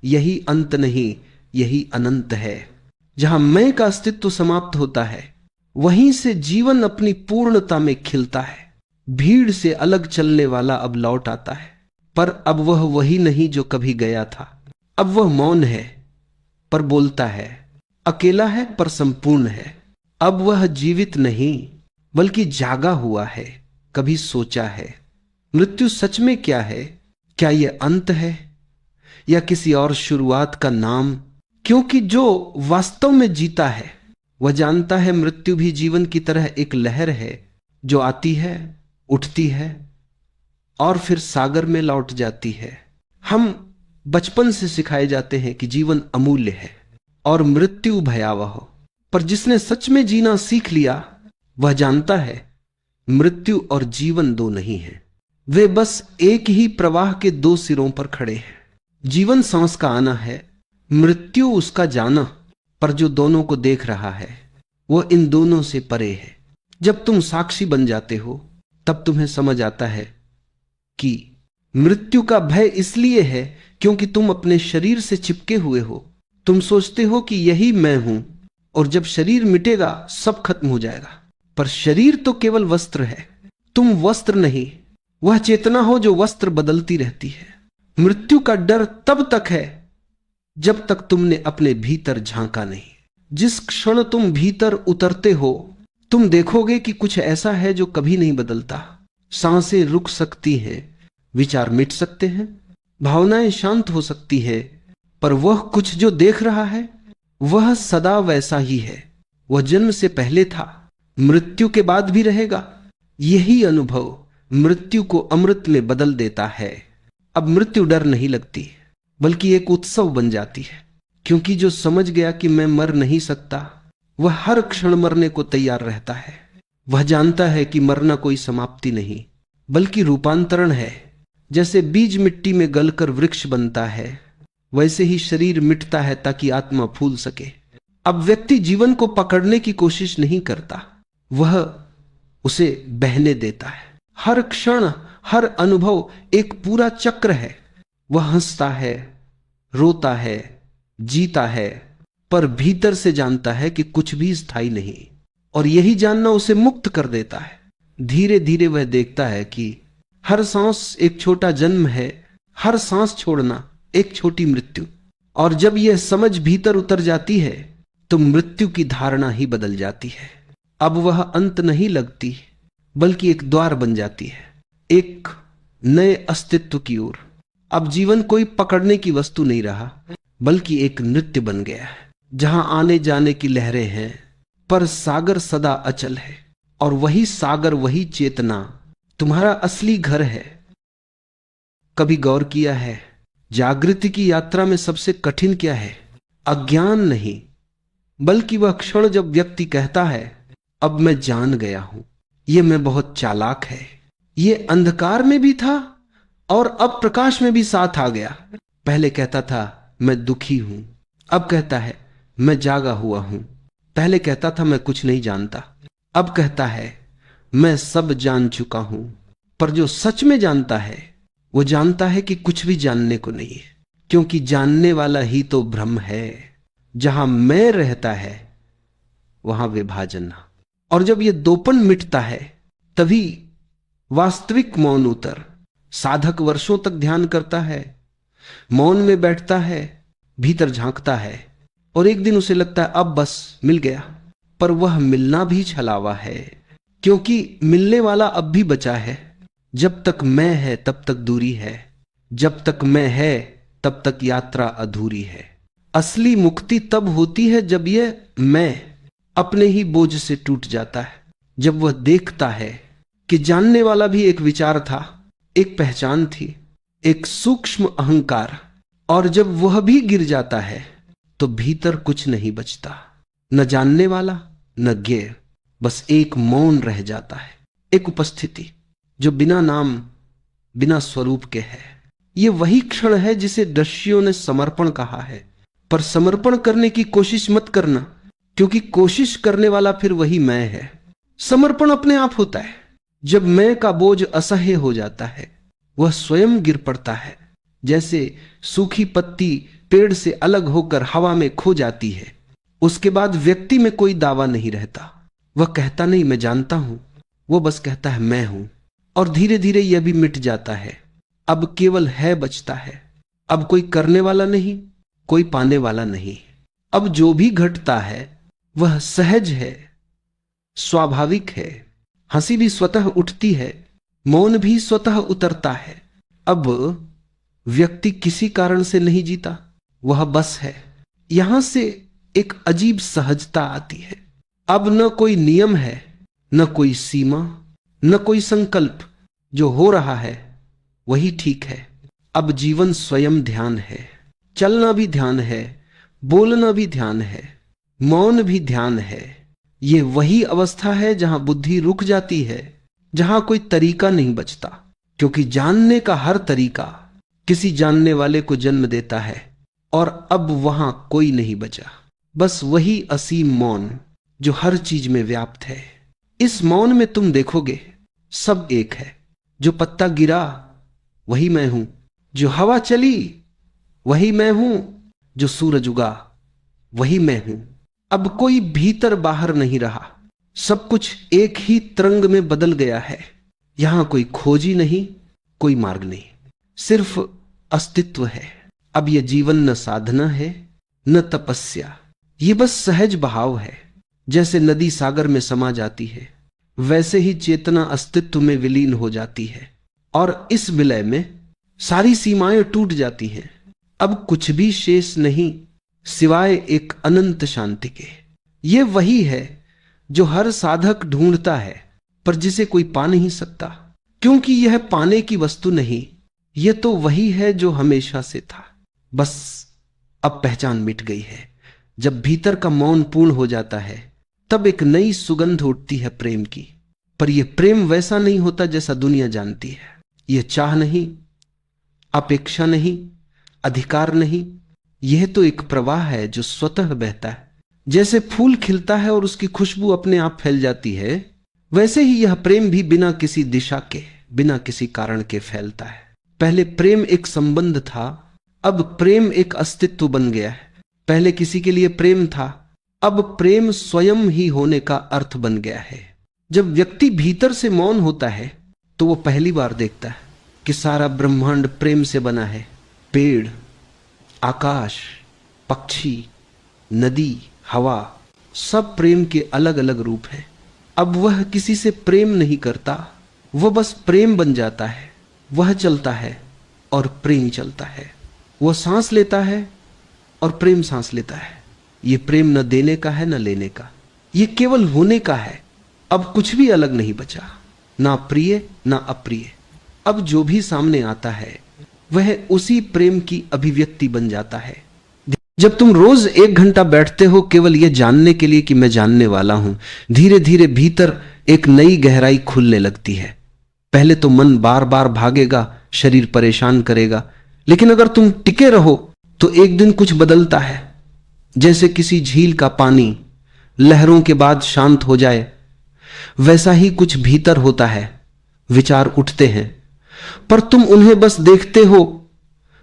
यही अंत नहीं, यही अनंत है। जहां मैं का अस्तित्व समाप्त होता है, वहीं से जीवन अपनी पूर्णता में खिलता है। भीड़ से अलग चलने वाला अब लौट आता है, पर अब वह वही नहीं जो कभी गया था। अब वह मौन है, पर बोलता है। अकेला है पर संपूर्ण है। अब वह जीवित नहीं बल्कि जागा हुआ है। कभी सोचा है मृत्यु सच में क्या है? क्या यह अंत है या किसी और शुरुआत का नाम? क्योंकि जो वास्तव में जीता है वह जानता है मृत्यु भी जीवन की तरह एक लहर है जो आती है, उठती है और फिर सागर में लौट जाती है। हम बचपन से सिखाए जाते हैं कि जीवन अमूल्य है और मृत्यु भयावह हो, पर जिसने सच में जीना सीख लिया वह जानता है मृत्यु और जीवन दो नहीं है, वे बस एक ही प्रवाह के दो सिरों पर खड़े हैं। जीवन सांस का आना है, मृत्यु उसका जाना, पर जो दोनों को देख रहा है वह इन दोनों से परे है। जब तुम साक्षी बन जाते हो तब तुम्हें समझ आता है कि मृत्यु का भय इसलिए है क्योंकि तुम अपने शरीर से चिपके हुए हो। तुम सोचते हो कि यही मैं हूं और जब शरीर मिटेगा सब खत्म हो जाएगा, पर शरीर तो केवल वस्त्र है, तुम वस्त्र नहीं। वह चेतना हो जो वस्त्र बदलती रहती है। मृत्यु का डर तब तक है जब तक तुमने अपने भीतर झांका नहीं। जिस क्षण तुम भीतर उतरते हो तुम देखोगे कि कुछ ऐसा है जो कभी नहीं बदलता। सांसें रुक सकती हैं, विचार मिट सकते हैं, भावनाएं शांत हो सकती है, पर वह कुछ जो देख रहा है वह सदा वैसा ही है। वह जन्म से पहले था, मृत्यु के बाद भी रहेगा। यही अनुभव मृत्यु को अमृत में बदल देता है। अब मृत्यु डर नहीं लगती बल्कि एक उत्सव बन जाती है, क्योंकि जो समझ गया कि मैं मर नहीं सकता वह हर क्षण मरने को तैयार रहता है। वह जानता है कि मरना कोई समाप्ति नहीं बल्कि रूपांतरण है। जैसे बीज मिट्टी में गलकर वृक्ष बनता है वैसे ही शरीर मिटता है ताकि आत्मा फूल सके। अब व्यक्ति जीवन को पकड़ने की कोशिश नहीं करता, वह उसे बहने देता है। हर क्षण हर अनुभव एक पूरा चक्र है। वह हंसता है, रोता है, जीता है, पर भीतर से जानता है कि कुछ भी स्थायी नहीं, और यही जानना उसे मुक्त कर देता है। धीरे धीरे वह देखता है कि हर सांस एक छोटा जन्म है, हर सांस छोड़ना एक छोटी मृत्यु। और जब यह समझ भीतर उतर जाती है तो मृत्यु की धारणा ही बदल जाती है। अब वह अंत नहीं लगती बल्कि एक द्वार बन जाती है, एक नए अस्तित्व की ओर। अब जीवन कोई पकड़ने की वस्तु नहीं रहा बल्कि एक नृत्य बन गया है जहां आने जाने की लहरें हैं, पर सागर सदा अचल है। और वही सागर, वही चेतना तुम्हारा असली घर है। कभी गौर किया है जागृति की यात्रा में सबसे कठिन क्या है? अज्ञान नहीं बल्कि वह क्षण जब व्यक्ति कहता है अब मैं जान गया हूं, यह मैं बहुत चालाक है, ये अंधकार में भी था और अब प्रकाश में भी साथ आ गया। पहले कहता था मैं दुखी हूं, अब कहता है मैं जागा हुआ हूं। पहले कहता था मैं कुछ नहीं जानता, अब कहता है मैं सब जान चुका हूं। पर जो सच में जानता है वो जानता है कि कुछ भी जानने को नहीं है, क्योंकि जानने वाला ही तो ब्रह्म है। जहां मैं रहता है वहां विभाजन। और जब ये दोपन मिटता है तभी वास्तविक मौन उतर। साधक वर्षों तक ध्यान करता है, मौन में बैठता है, भीतर झांकता है, और एक दिन उसे लगता है अब बस मिल गया। पर वह मिलना भी छलावा है, क्योंकि मिलने वाला अब भी बचा है। जब तक मैं है तब तक दूरी है, जब तक मैं है तब तक यात्रा अधूरी है। असली मुक्ति तब होती है जब यह मैं अपने ही बोझ से टूट जाता है, जब वह देखता है कि जानने वाला भी एक विचार था, एक पहचान थी, एक सूक्ष्म अहंकार। और जब वह भी गिर जाता है तो भीतर कुछ नहीं बचता, न जानने वाला न ज्ञेय, बस एक मौन रह जाता है, एक उपस्थिति जो बिना नाम बिना स्वरूप के है। यह वही क्षण है जिसे दृश्यों ने समर्पण कहा है। पर समर्पण करने की कोशिश मत करना, क्योंकि कोशिश करने वाला फिर वही मैं है। समर्पण अपने आप होता है जब मैं का बोझ असह्य हो जाता है, वह स्वयं गिर पड़ता है। जैसे सूखी पत्ती पेड़ से अलग होकर हवा में खो जाती है, उसके बाद व्यक्ति में कोई दावा नहीं रहता। वह कहता नहीं मैं जानता हूं, वो बस कहता है मैं हूं। और धीरे धीरे यह भी मिट जाता है, अब केवल है बचता है। अब कोई करने वाला नहीं, कोई पाने वाला नहीं, अब जो भी घटता है वह सहज है, स्वाभाविक है। हंसी भी स्वतः उठती है, मौन भी स्वतः उतरता है। अब व्यक्ति किसी कारण से नहीं जीता, वह बस है। यहां से एक अजीब सहजता आती है। अब न कोई नियम है, न कोई सीमा, न कोई संकल्प। जो हो रहा है वही ठीक है। अब जीवन स्वयं ध्यान है। चलना भी ध्यान है, बोलना भी ध्यान है, मौन भी ध्यान है। यह वही अवस्था है जहां बुद्धि रुक जाती है, जहां कोई तरीका नहीं बचता। क्योंकि जानने का हर तरीका किसी जानने वाले को जन्म देता है, और अब वहां कोई नहीं बचा, बस वही असीम मौन जो हर चीज में व्याप्त है। इस मौन में तुम देखोगे सब एक है। जो पत्ता गिरा वही मैं हूं, जो हवा चली वही मैं हूं, जो सूरज उगा वही मैं हूं। अब कोई भीतर बाहर नहीं रहा, सब कुछ एक ही तरंग में बदल गया है। यहां कोई खोजी नहीं, कोई मार्ग नहीं, सिर्फ अस्तित्व है। अब यह जीवन न साधना है न तपस्या, यह बस सहज बहाव है। जैसे नदी सागर में समा जाती है, वैसे ही चेतना अस्तित्व में विलीन हो जाती है, और इस विलय में सारी सीमाएं टूट जाती हैं। अब कुछ भी शेष नहीं सिवाय एक अनंत शांति के। यह वही है जो हर साधक ढूंढता है, पर जिसे कोई पा नहीं सकता, क्योंकि यह पाने की वस्तु नहीं, यह तो वही है जो हमेशा से था। बस अब पहचान मिट गई है। जब भीतर का मौन पूर्ण हो जाता है, तब एक नई सुगंध उठती है प्रेम की। पर यह प्रेम वैसा नहीं होता जैसा दुनिया जानती है। यह चाह नहीं, अपेक्षा नहीं, अधिकार नहीं, यह तो एक प्रवाह है जो स्वतः बहता है। जैसे फूल खिलता है और उसकी खुशबू अपने आप फैल जाती है, वैसे ही यह प्रेम भी बिना किसी दिशा के, बिना किसी कारण के फैलता है। पहले प्रेम एक संबंध था, अब प्रेम एक अस्तित्व बन गया है। पहले किसी के लिए प्रेम था, अब प्रेम स्वयं ही होने का अर्थ बन गया है। जब व्यक्ति भीतर से मौन होता है तो वो पहली बार देखता है कि सारा ब्रह्मांड प्रेम से बना है। पेड़, आकाश, पक्षी, नदी, हवा, सब प्रेम के अलग अलग रूप हैं। अब वह किसी से प्रेम नहीं करता, वह बस प्रेम बन जाता है। वह चलता है और प्रेम चलता है। वह सांस लेता है और प्रेम सांस लेता है। यह प्रेम न देने का है न लेने का, यह केवल होने का है। अब कुछ भी अलग नहीं बचा, ना प्रिय ना अप्रिय। अब जो भी सामने आता है वह उसी प्रेम की अभिव्यक्ति बन जाता है। जब तुम रोज 1 घंटा बैठते हो केवल यह जानने के लिए कि मैं जानने वाला हूं, धीरे धीरे भीतर एक नई गहराई खुलने लगती है। पहले तो मन बार बार भागेगा, शरीर परेशान करेगा, लेकिन अगर तुम टिके रहो तो एक दिन कुछ बदलता है। जैसे किसी झील का पानी लहरों के बाद शांत हो जाए, वैसा ही कुछ भीतर होता है। विचार उठते हैं, पर तुम उन्हें बस देखते हो।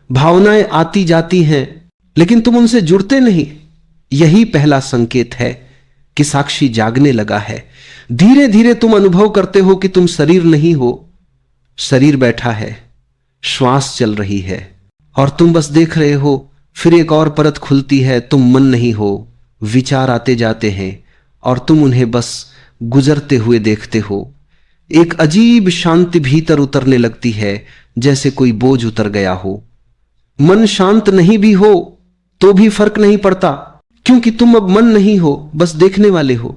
भावनाएं आती जाती हैं, लेकिन तुम उनसे जुड़ते नहीं। यही पहला संकेत है कि साक्षी जागने लगा है। धीरे धीरे तुम अनुभव करते हो कि तुम शरीर नहीं हो, शरीर बैठा है, श्वास चल रही है, और तुम बस देख रहे हो। फिर एक और परत खुलती है, तुम मन नहीं हो, विचार आते जाते हैं और तुम उन्हें बस गुजरते हुए देखते हो। एक अजीब शांति भीतर उतरने लगती है, जैसे कोई बोझ उतर गया हो। मन शांत नहीं भी हो तो भी फर्क नहीं पड़ता, क्योंकि तुम अब मन नहीं हो, बस देखने वाले हो।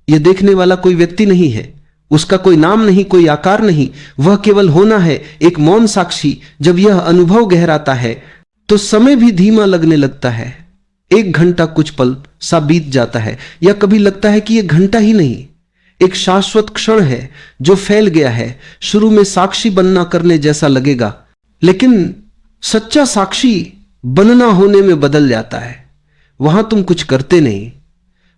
यह देखने वाला कोई व्यक्ति नहीं है, उसका कोई नाम नहीं, कोई आकार नहीं, वह केवल होना है, एक मौन साक्षी। जब यह अनुभव गहराता है तो समय भी धीमा लगने लगता है। 1 घंटा कुछ पल सा बीत जाता है, या कभी लगता है कि यह घंटा ही नहीं, एक शाश्वत क्षण है जो फैल गया है। शुरू में साक्षी बनना करने जैसा लगेगा, लेकिन सच्चा साक्षी बनना होने में बदल जाता है। वहां तुम कुछ करते नहीं,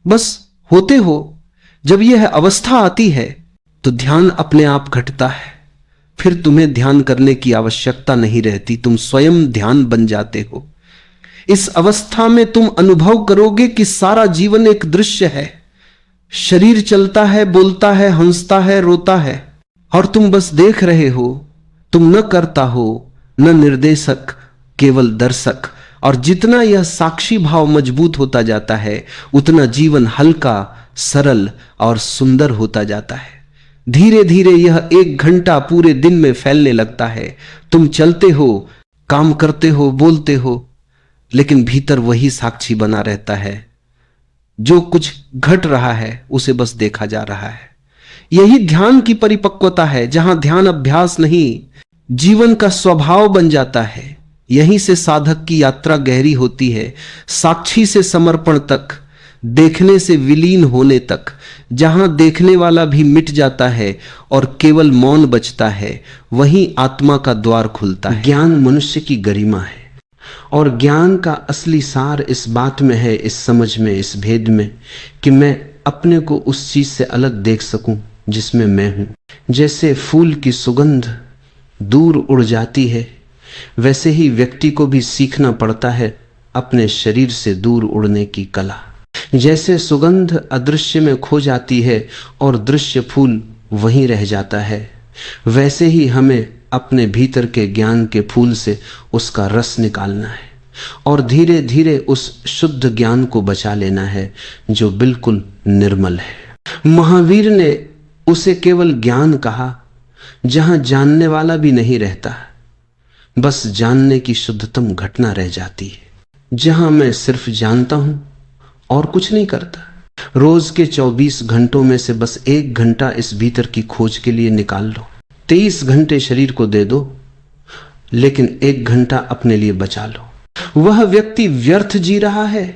बस होते हो। जब यह अवस्था आती है तो ध्यान अपने आप घटता है। फिर तुम्हें ध्यान करने की आवश्यकता नहीं रहती, तुम स्वयं ध्यान बन जाते हो। इस अवस्था में तुम अनुभव करोगे कि सारा जीवन एक दृश्य है। शरीर चलता है, बोलता है, हंसता है, रोता है, और तुम बस देख रहे हो। तुम न करता हो, न निर्देशक, केवल दर्शक। और जितना यह साक्षी भाव मजबूत होता जाता है, उतना जीवन हल्का, सरल और सुंदर होता जाता है। धीरे धीरे यह 1 घंटा पूरे दिन में फैलने लगता है। तुम चलते हो, काम करते हो, बोलते हो, लेकिन भीतर वही साक्षी बना रहता है। जो कुछ घट रहा है उसे बस देखा जा रहा है। यही ध्यान की परिपक्वता है, जहां ध्यान अभ्यास नहीं, जीवन का स्वभाव बन जाता है। यहीं से साधक की यात्रा गहरी होती है, साक्षी से समर्पण तक, देखने से विलीन होने तक, जहां देखने वाला भी मिट जाता है और केवल मौन बचता है, वहीं आत्मा का द्वार खुलता है। ज्ञान मनुष्य की गरिमा है, और ज्ञान का असली सार इस बात में है, इस समझ में, इस भेद में, कि मैं अपने को उस चीज से अलग देख सकूं जिसमें मैं हूं। जैसे फूल की सुगंध दूर उड़ जाती है, वैसे ही व्यक्ति को भी सीखना पड़ता है अपने शरीर से दूर उड़ने की कला। जैसे सुगंध अदृश्य में खो जाती है और दृश्य फूल वहीं रह जाता है, वैसे ही हमें अपने भीतर के ज्ञान के फूल से उसका रस निकालना है और धीरे धीरे उस शुद्ध ज्ञान को बचा लेना है जो बिल्कुल निर्मल है। महावीर ने उसे केवल ज्ञान कहा जहां जानने वाला भी नहीं रहता, बस जानने की शुद्धतम घटना रह जाती है, जहां मैं सिर्फ जानता हूं और कुछ नहीं करता। रोज के 24 घंटों में से बस 1 घंटा इस भीतर की खोज के लिए निकाल लो। 23 घंटे शरीर को दे दो, लेकिन 1 घंटा अपने लिए बचा लो। वह व्यक्ति व्यर्थ जी रहा है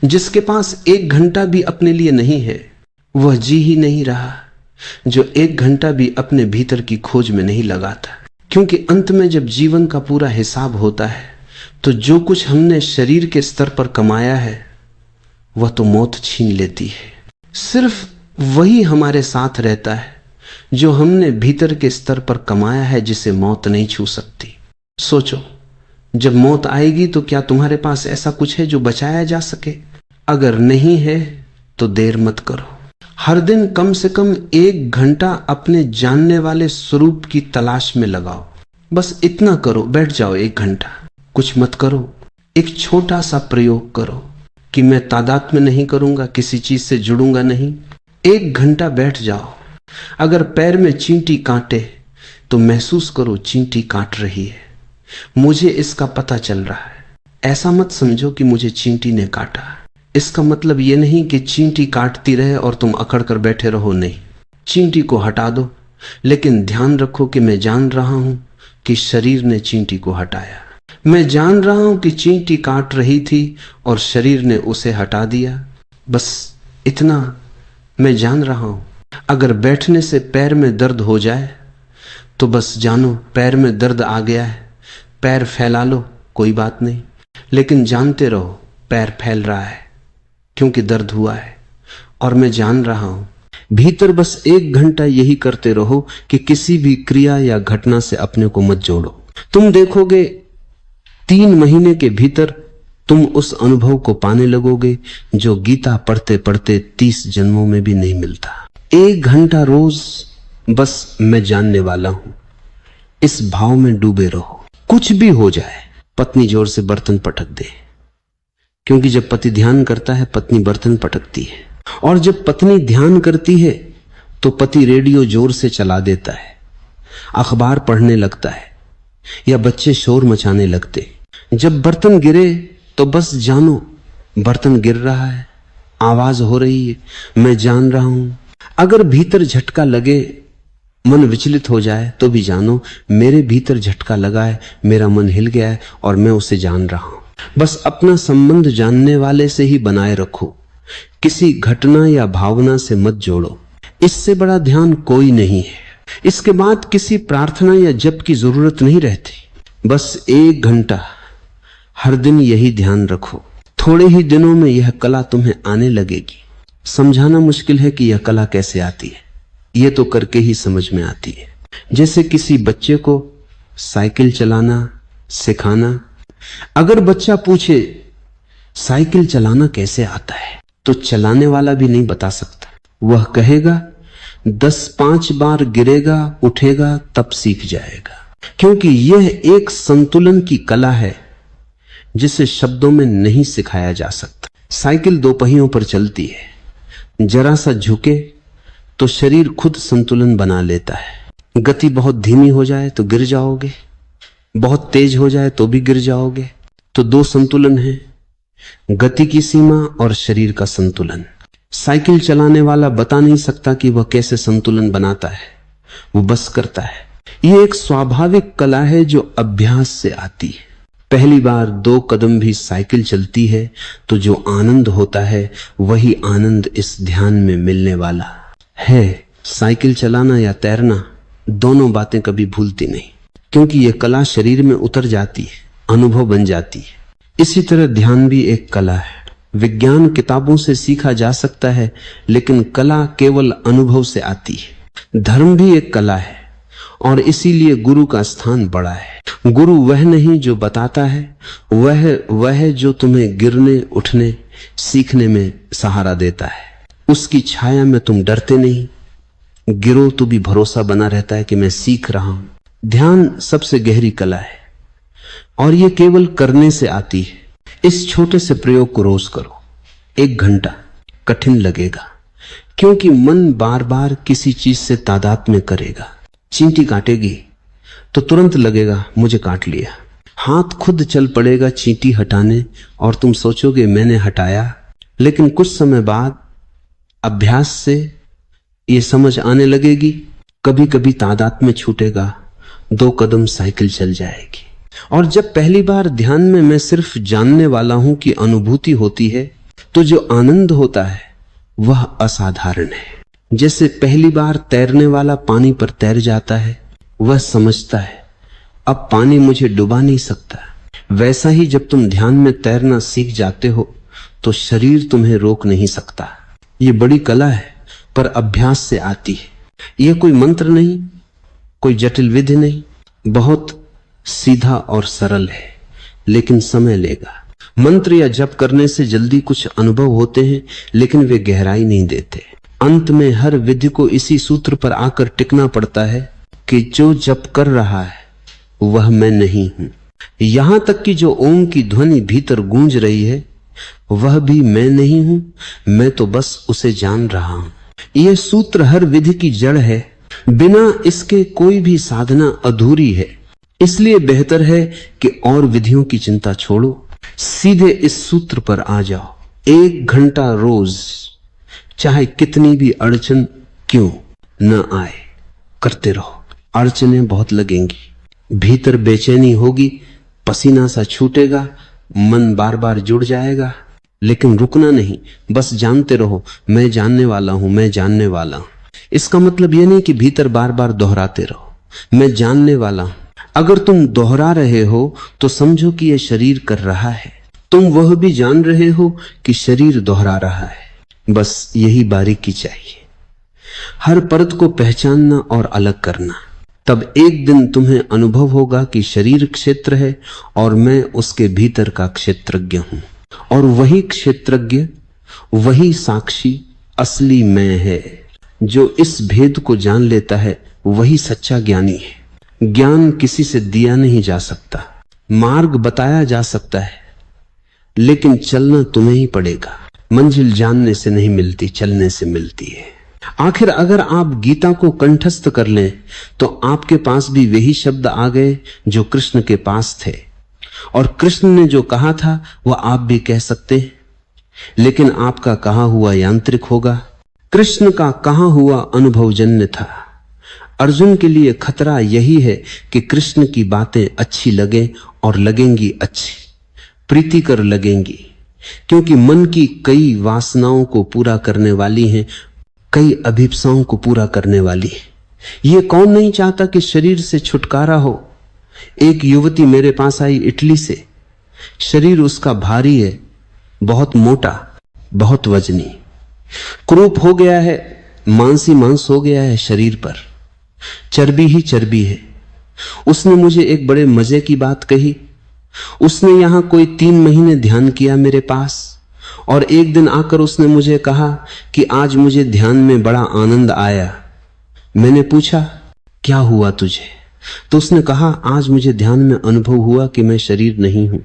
जिसके पास 1 घंटा भी अपने लिए नहीं है। वह जी ही नहीं रहा जो 1 घंटा भी अपने भीतर की खोज में नहीं लगाता। क्योंकि अंत में जब जीवन का पूरा हिसाब होता है, तो जो कुछ हमने शरीर के स्तर पर कमाया है वह तो मौत छीन लेती है। सिर्फ वही हमारे साथ रहता है जो हमने भीतर के स्तर पर कमाया है, जिसे मौत नहीं छू सकती। सोचो, जब मौत आएगी तो क्या तुम्हारे पास ऐसा कुछ है जो बचाया जा सके? अगर नहीं है तो देर मत करो। हर दिन कम से कम 1 घंटा अपने जानने वाले स्वरूप की तलाश में लगाओ। बस इतना करो, बैठ जाओ 1 घंटा, कुछ मत करो। एक छोटा सा प्रयोग करो कि मैं तादात्म्य नहीं करूंगा, किसी चीज से जुड़ूंगा नहीं। 1 घंटा बैठ जाओ। अगर पैर में चींटी काटे तो महसूस करो चींटी काट रही है, मुझे इसका पता चल रहा है। ऐसा मत समझो कि मुझे चींटी ने काटा। इसका मतलब यह नहीं कि चींटी काटती रहे और तुम अकड़ कर बैठे रहो, नहीं। चींटी को हटा दो, लेकिन ध्यान रखो कि मैं जान रहा हूं कि शरीर ने चींटी को हटाया। मैं जान रहा हूं कि चींटी काट रही थी और शरीर ने उसे हटा दिया। बस इतना मैं जान रहा हूं। अगर बैठने से पैर में दर्द हो जाए तो बस जानो पैर में दर्द आ गया है। पैर फैला लो, कोई बात नहीं, लेकिन जानते रहो पैर फैल रहा है क्योंकि दर्द हुआ है और मैं जान रहा हूं। भीतर बस 1 घंटा यही करते रहो कि किसी भी क्रिया या घटना से अपने को मत जोड़ो। तुम देखोगे 3 महीने के भीतर तुम उस अनुभव को पाने लगोगे जो गीता पढ़ते पढ़ते 30 जन्मों में भी नहीं मिलता। 1 घंटा रोज बस मैं जानने वाला हूं, इस भाव में डूबे रहो। कुछ भी हो जाए, पत्नी जोर से बर्तन पटक दे, क्योंकि जब पति ध्यान करता है पत्नी बर्तन पटकती है, और जब पत्नी ध्यान करती है तो पति रेडियो जोर से चला देता है, अखबार पढ़ने लगता है या बच्चे शोर मचाने लगते। जब बर्तन गिरे तो बस जानो बर्तन गिर रहा है, आवाज हो रही है, मैं जान रहा हूं। अगर भीतर झटका लगे, मन विचलित हो जाए, तो भी जानो मेरे भीतर झटका लगा है, मेरा मन हिल गया है और मैं उसे जान रहा हूं। बस अपना संबंध जानने वाले से ही बनाए रखो, किसी घटना या भावना से मत जोड़ो। इससे बड़ा ध्यान कोई नहीं है। इसके बाद किसी प्रार्थना या जप की जरूरत नहीं रहती। बस 1 घंटा हर दिन यही ध्यान रखो। थोड़े ही दिनों में यह कला तुम्हें आने लगेगी। समझाना मुश्किल है कि यह कला कैसे आती है, यह तो करके ही समझ में आती है। जैसे किसी बच्चे को साइकिल चलाना सिखाना। अगर बच्चा पूछे साइकिल चलाना कैसे आता है, तो चलाने वाला भी नहीं बता सकता। वह कहेगा 10-5 बार गिरेगा, उठेगा, तब सीख जाएगा। क्योंकि यह एक संतुलन की कला है जिसे शब्दों में नहीं सिखाया जा सकता। साइकिल दो पहियों पर चलती है, जरा सा झुके तो शरीर खुद संतुलन बना लेता है। गति बहुत धीमी हो जाए तो गिर जाओगे, बहुत तेज हो जाए तो भी गिर जाओगे। तो दो संतुलन है, गति की सीमा और शरीर का संतुलन। साइकिल चलाने वाला बता नहीं सकता कि वह कैसे संतुलन बनाता है, वो बस करता है। ये एक स्वाभाविक कला है जो अभ्यास से आती है। पहली बार 2 कदम भी साइकिल चलती है तो जो आनंद होता है वही आनंद इस ध्यान में मिलने वाला है। साइकिल चलाना या तैरना दोनों बातें कभी भूलती नहीं, क्योंकि यह कला शरीर में उतर जाती है, अनुभव बन जाती है। इसी तरह ध्यान भी एक कला है। विज्ञान किताबों से सीखा जा सकता है, लेकिन कला केवल अनुभव से आती है। धर्म भी एक कला है और इसीलिए गुरु का स्थान बड़ा है। गुरु वह नहीं जो बताता है, वह जो तुम्हें गिरने उठने सीखने में सहारा देता है। उसकी छाया में तुम डरते नहीं, गिरो तो भी भरोसा बना रहता है कि मैं सीख रहा हूं। ध्यान सबसे गहरी कला है और यह केवल करने से आती है। इस छोटे से प्रयोग को रोज करो, 1 घंटा। कठिन लगेगा क्योंकि मन बार बार किसी चीज से तादात्म्य करेगा। चींटी काटेगी तो तुरंत लगेगा मुझे काट लिया, हाथ खुद चल पड़ेगा चींटी हटाने और तुम सोचोगे मैंने हटाया। लेकिन कुछ समय बाद अभ्यास से ये समझ आने लगेगी, कभी कभी तादात्म्य छूटेगा, 2 कदम साइकिल चल जाएगी। और जब पहली बार ध्यान में मैं सिर्फ जानने वाला हूं कि अनुभूति होती है, तो जो आनंद होता है वह असाधारण है। जैसे पहली बार तैरने वाला पानी पर तैर जाता है, वह समझता है अब पानी मुझे डुबा नहीं सकता। वैसा ही जब तुम ध्यान में तैरना सीख जाते हो तो शरीर तुम्हें रोक नहीं सकता। ये बड़ी कला है, पर अभ्यास से आती है। यह कोई मंत्र नहीं, कोई जटिल विधि नहीं, बहुत सीधा और सरल है, लेकिन समय लेगा। मंत्र या जप करने से जल्दी कुछ अनुभव होते हैं, लेकिन वे गहराई नहीं देते। अंत में हर विधि को इसी सूत्र पर आकर टिकना पड़ता है कि जो जप कर रहा है वह मैं नहीं हूं। यहां तक कि जो ओम की ध्वनि भीतर गूंज रही है वह भी मैं नहीं हूं, मैं तो बस उसे जान रहा हूं। यह सूत्र हर विधि की जड़ है, बिना इसके कोई भी साधना अधूरी है। इसलिए बेहतर है कि और विधियों की चिंता छोड़ो, सीधे इस सूत्र पर आ जाओ। 1 घंटा रोज, चाहे कितनी भी अड़चन क्यों न आए, करते रहो। अड़चनें बहुत लगेंगी, भीतर बेचैनी होगी, पसीना सा छूटेगा, मन बार बार जुड़ जाएगा, लेकिन रुकना नहीं, बस जानते रहो मैं जानने वाला हूं, मैं जानने वाला हूं। इसका मतलब यह नहीं कि भीतर बार बार दोहराते रहो, मैं जानने वाला हूं। अगर तुम दोहरा रहे हो तो समझो कि यह शरीर कर रहा है, तुम वह भी जान रहे हो कि शरीर दोहरा रहा है। बस यही बारीकी चाहिए, हर परत को पहचानना और अलग करना। तब एक दिन तुम्हें अनुभव होगा कि शरीर क्षेत्र है और मैं उसके भीतर का क्षेत्रज्ञ हूं, और वही क्षेत्रज्ञ, वही साक्षी असली मैं है। जो इस भेद को जान लेता है वही सच्चा ज्ञानी है। ज्ञान किसी से दिया नहीं जा सकता, मार्ग बताया जा सकता है, लेकिन चलना तुम्हें ही पड़ेगा। मंजिल जानने से नहीं मिलती, चलने से मिलती है। आखिर अगर आप गीता को कंठस्थ कर लें तो आपके पास भी वही शब्द आ गए जो कृष्ण के पास थे, और कृष्ण ने जो कहा था वह आप भी कह सकते हैं, लेकिन आपका कहा हुआ यांत्रिक होगा, कृष्ण का कहा हुआ अनुभवजन्य था। अर्जुन के लिए खतरा यही है कि कृष्ण की बातें अच्छी लगे और लगेंगी अच्छी, प्रीतिकर लगेंगी, क्योंकि मन की कई वासनाओं को पूरा करने वाली हैं, कई अभिप्साओं को पूरा करने वाली है। ये कौन नहीं चाहता कि शरीर से छुटकारा हो। एक युवती मेरे पास आई इटली से, शरीर उसका भारी है, बहुत मोटा, बहुत वजनी, क्रूप हो गया है, मांस ही मांस हो गया है शरीर पर, चर्बी ही चर्बी है। उसने मुझे एक बड़े मजे की बात कही। उसने यहां कोई 3 महीने ध्यान किया मेरे पास, और एक दिन आकर उसने मुझे कहा कि आज मुझे ध्यान में बड़ा आनंद आया। मैंने पूछा क्या हुआ तुझे? तो उसने कहा, आज मुझे ध्यान में अनुभव हुआ कि मैं शरीर नहीं हूं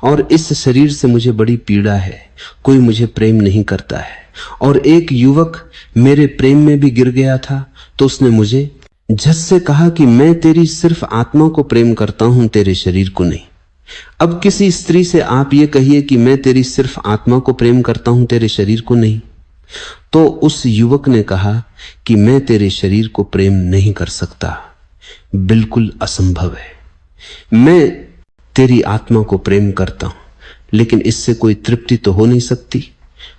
और इस शरीर से मुझे बड़ी पीड़ा है, कोई मुझे प्रेम नहीं करता है। और एक युवक मेरे प्रेम में भी गिर गया था, तो उसने मुझे झट से कहा कि मैं तेरी सिर्फ आत्मा को प्रेम करता हूं, तेरे शरीर को नहीं। अब किसी स्त्री से आप ये कहिए कि मैं तेरी सिर्फ आत्मा को प्रेम करता हूं, तेरे शरीर को नहीं, तो उस युवक ने कहा कि मैं तेरे शरीर को प्रेम नहीं कर सकता, बिल्कुल असंभव है। मैं तेरी आत्मा को प्रेम करता हूं, लेकिन इससे कोई तृप्ति तो हो नहीं सकती।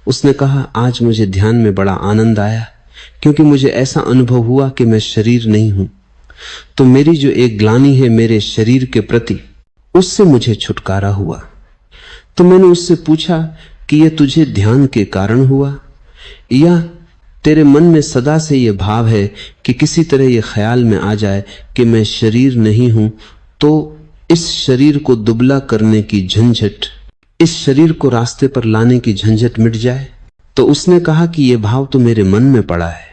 उसने कहा, आज मुझे ध्यान में बड़ा आनंद आया, क्योंकि मुझे ऐसा अनुभव हुआ कि मैं शरीर नहीं हूं, तो मेरी जो एक ग्लानि है मेरे शरीर के प्रति, उससे मुझे छुटकारा हुआ। तो मैंने उससे पूछा कि यह तुझे ध्यान के कारण हुआ, या तेरे मन में सदा से यह भाव है कि किसी तरह यह ख्याल में आ जाए कि मैं शरीर नहीं हूं, तो इस शरीर को दुबला करने की झंझट, इस शरीर को रास्ते पर लाने की झंझट मिट जाए। तो उसने कहा कि यह भाव तो मेरे मन में पड़ा है,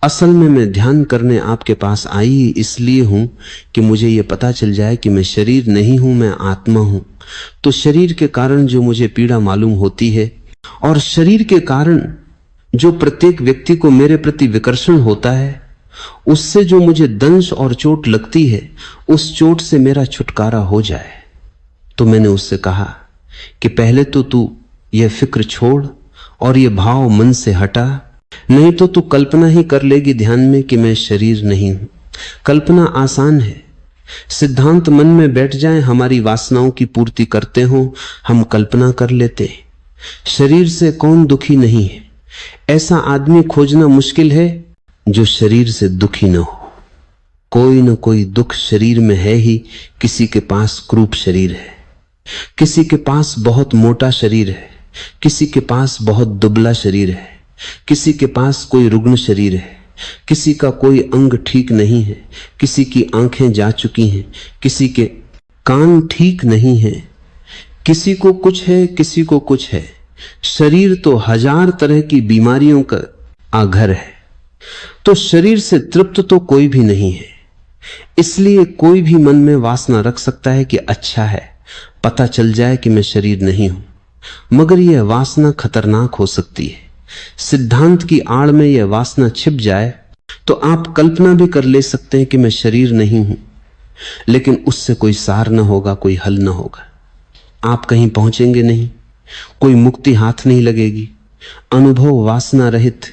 असल में मैं ध्यान करने आपके पास आई इसलिए हूं कि मुझे यह पता चल जाए कि मैं शरीर नहीं हूं, मैं आत्मा हूं। तो शरीर के कारण जो मुझे पीड़ा मालूम होती है और शरीर के कारण जो प्रत्येक व्यक्ति को मेरे प्रति विकर्षण होता है, उससे जो मुझे दंश और चोट लगती है, उस चोट से मेरा छुटकारा हो जाए। तो मैंने उससे कहा कि पहले तो तू यह फिक्र छोड़ और यह भाव मन से हटा, नहीं तो तू कल्पना ही कर लेगी ध्यान में कि मैं शरीर नहीं हूं। कल्पना आसान है, सिद्धांत मन में बैठ जाए, हमारी वासनाओं की पूर्ति करते हो, हम कल्पना कर लेते। शरीर से कौन दुखी नहीं है? ऐसा आदमी खोजना मुश्किल है जो शरीर से दुखी न हो। कोई न कोई दुख शरीर में है ही। किसी के पास क्रूप शरीर है, किसी के पास बहुत मोटा शरीर है, किसी के पास बहुत दुबला शरीर है, किसी के पास कोई रुग्ण शरीर है, किसी का कोई अंग ठीक नहीं है, किसी की आंखें जा चुकी हैं, किसी के कान ठीक नहीं है, किसी को कुछ है, किसी को कुछ है। शरीर तो हजार तरह की बीमारियों का आघर है। तो शरीर से तृप्त तो कोई भी नहीं है। इसलिए कोई भी मन में वासना रख सकता है कि अच्छा है, पता चल जाए कि मैं शरीर नहीं हूं, मगर यह वासना खतरनाक हो सकती है। सिद्धांत की आड़ में यह वासना छिप जाए तो आप कल्पना भी कर ले सकते हैं कि मैं शरीर नहीं हूं, लेकिन उससे कोई सार न होगा, कोई हल न होगा। आप कहीं पहुंचेंगे नहीं, कोई मुक्ति हाथ नहीं लगेगी। अनुभव वासना रहित,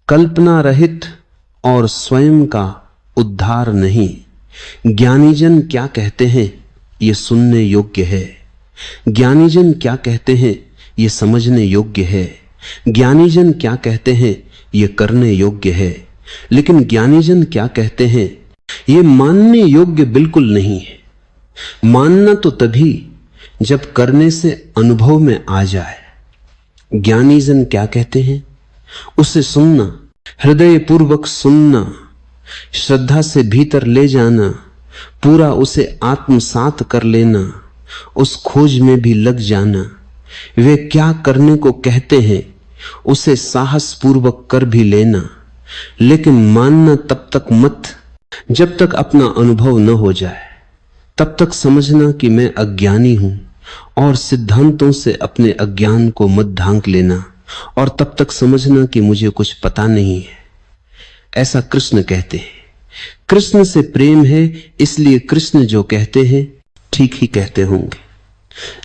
कल्पना रहित और स्वयं का उद्धार नहीं। ज्ञानीजन क्या कहते हैं ये सुनने योग्य है, ज्ञानीजन क्या कहते हैं ये समझने योग्य है, ज्ञानीजन क्या कहते हैं ये करने योग्य है, लेकिन ज्ञानीजन क्या कहते हैं ये मानने योग्य बिल्कुल नहीं है। मानना तो तभी जब करने से अनुभव में आ जाए। ज्ञानीजन क्या कहते हैं उसे सुनना, हृदय पूर्वक सुनना, श्रद्धा से भीतर ले जाना, पूरा उसे आत्मसात कर लेना, उस खोज में भी लग जाना। वे क्या करने को कहते हैं उसे साहस पूर्वक कर भी लेना, लेकिन मानना तब तक मत जब तक अपना अनुभव न हो जाए। तब तक समझना कि मैं अज्ञानी हूं और सिद्धांतों से अपने अज्ञान को मत ढांक लेना, और तब तक समझना कि मुझे कुछ पता नहीं है। ऐसा कृष्ण कहते हैं। कृष्ण से प्रेम है, इसलिए कृष्ण जो कहते हैं ठीक ही कहते होंगे।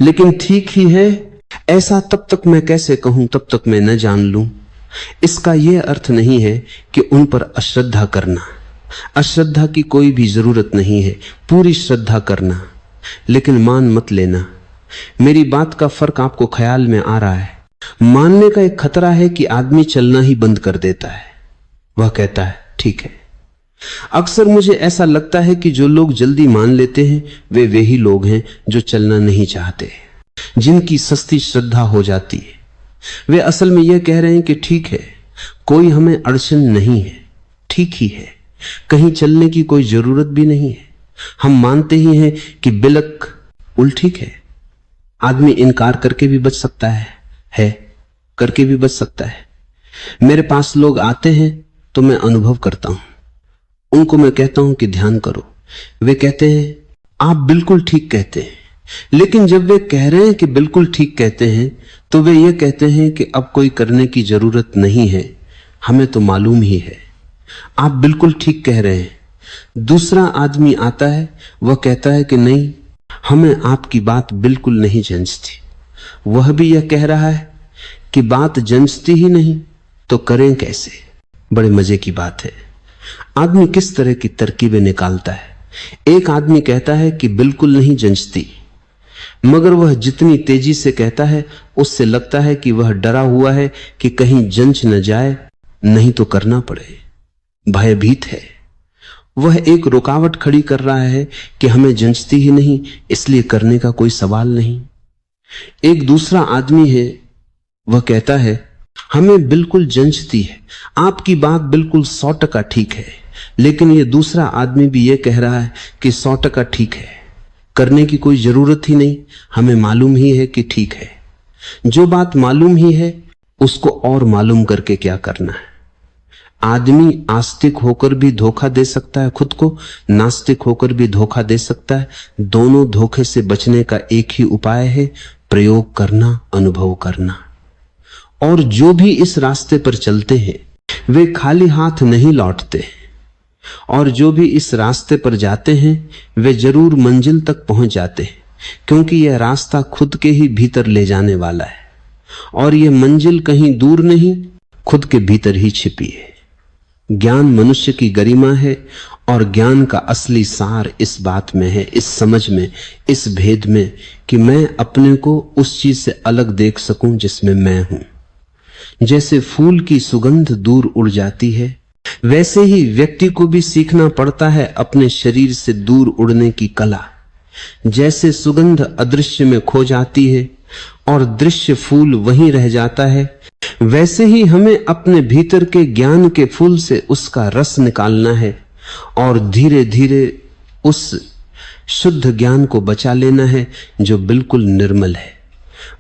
लेकिन ठीक ही है ऐसा तब तक मैं कैसे कहूं, तब तक मैं न जान लूं। इसका यह अर्थ नहीं है कि उन पर अश्रद्धा करना। अश्रद्धा की कोई भी जरूरत नहीं है, पूरी श्रद्धा करना, लेकिन मान मत लेना। मेरी बात का फर्क आपको ख्याल में आ रहा है। मानने का एक खतरा है कि आदमी चलना ही बंद कर देता है। वह कहता है ठीक है। अक्सर मुझे ऐसा लगता है कि जो लोग जल्दी मान लेते हैं वे ही लोग हैं जो चलना नहीं चाहते, जिनकी सस्ती श्रद्धा हो जाती है। वे असल में यह कह रहे हैं कि ठीक है, कोई हमें अड़चन नहीं है, ठीक ही है, कहीं चलने की कोई जरूरत भी नहीं है। हम मानते ही हैं कि बिलक उल ठीक है। आदमी इनकार करके भी बच सकता है करके भी बच सकता है। मेरे पास लोग आते हैं तो मैं अनुभव करता हूं, उनको मैं कहता हूं कि ध्यान करो, वे कहते हैं आप बिल्कुल ठीक कहते हैं, लेकिन जब वे कह रहे हैं कि बिल्कुल ठीक कहते हैं तो वे ये कहते हैं कि अब कोई करने की जरूरत नहीं है, हमें तो मालूम ही है। आप बिल्कुल ठीक कह रहे हैं। दूसरा आदमी आता है, वह कहता है कि नहीं, हमें आपकी बात बिल्कुल नहीं जंचती। वह भी यह कह रहा है कि बात जंचती ही नहीं तो करें कैसे। बड़े मजे की बात है। आदमी किस तरह की तरकीबें निकालता है। एक आदमी कहता है कि बिल्कुल नहीं जंचती, मगर वह जितनी तेजी से कहता है उससे लगता है कि वह डरा हुआ है कि कहीं जंच न जाए, नहीं तो करना पड़े, भयभीत है। वह एक रुकावट खड़ी कर रहा है कि हमें जंचती ही नहीं, इसलिए करने का कोई सवाल नहीं। एक दूसरा आदमी है, वह कहता है हमें बिल्कुल जंचती है, आपकी बात बिल्कुल 100% ठीक है। लेकिन यह दूसरा आदमी भी यह कह रहा है कि 100% ठीक है, करने की कोई जरूरत ही नहीं, हमें मालूम ही है कि ठीक है। जो बात मालूम ही है उसको और मालूम करके क्या करना है। आदमी आस्तिक होकर भी धोखा दे सकता है खुद को, नास्तिक होकर भी धोखा दे सकता है। दोनों धोखे से बचने का एक ही उपाय है, प्रयोग करना, अनुभव करना। और जो भी इस रास्ते पर चलते हैं वे खाली हाथ नहीं लौटते, और जो भी इस रास्ते पर जाते हैं वे जरूर मंजिल तक पहुंच जाते हैं, क्योंकि यह रास्ता खुद के ही भीतर ले जाने वाला है, और यह मंजिल कहीं दूर नहीं, खुद के भीतर ही छिपी है। ज्ञान मनुष्य की गरिमा है, और ज्ञान का असली सार इस बात में है, इस समझ में, इस भेद में कि मैं अपने को उस चीज से अलग देख सकूं जिसमें मैं हूं। जैसे फूल की सुगंध दूर उड़ जाती है, वैसे ही व्यक्ति को भी सीखना पड़ता है अपने शरीर से दूर उड़ने की कला। जैसे सुगंध अदृश्य में खो जाती है और दृश्य फूल वहीं रह जाता है, वैसे ही हमें अपने भीतर के ज्ञान के फूल से उसका रस निकालना है और धीरे धीरे उस शुद्ध ज्ञान को बचा लेना है जो बिल्कुल निर्मल है।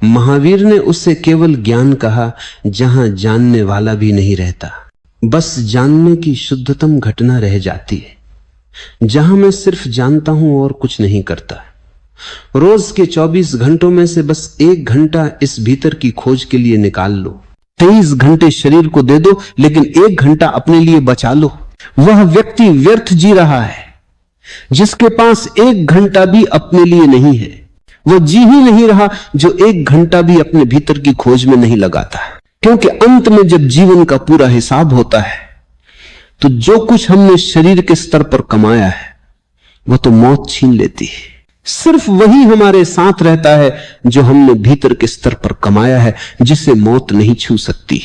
महावीर ने उससे केवल ज्ञान कहा जहां जानने वाला भी नहीं रहता, बस जानने की शुद्धतम घटना रह जाती है, जहां मैं सिर्फ जानता हूं और कुछ नहीं करता। रोज के 24 घंटों में से बस 1 घंटा इस भीतर की खोज के लिए निकाल लो। 23 घंटे शरीर को दे दो, लेकिन 1 घंटा अपने लिए बचा लो। वह व्यक्ति व्यर्थ जी रहा है जिसके पास 1 घंटा भी अपने लिए नहीं है। वह जी ही नहीं रहा जो 1 घंटा भी अपने भीतर की खोज में नहीं लगाता। क्योंकि अंत में जब जीवन का पूरा हिसाब होता है तो जो कुछ हमने शरीर के स्तर पर कमाया है वह तो मौत छीन लेती है। सिर्फ वही हमारे साथ रहता है जो हमने भीतर के स्तर पर कमाया है, जिसे मौत नहीं छू सकती।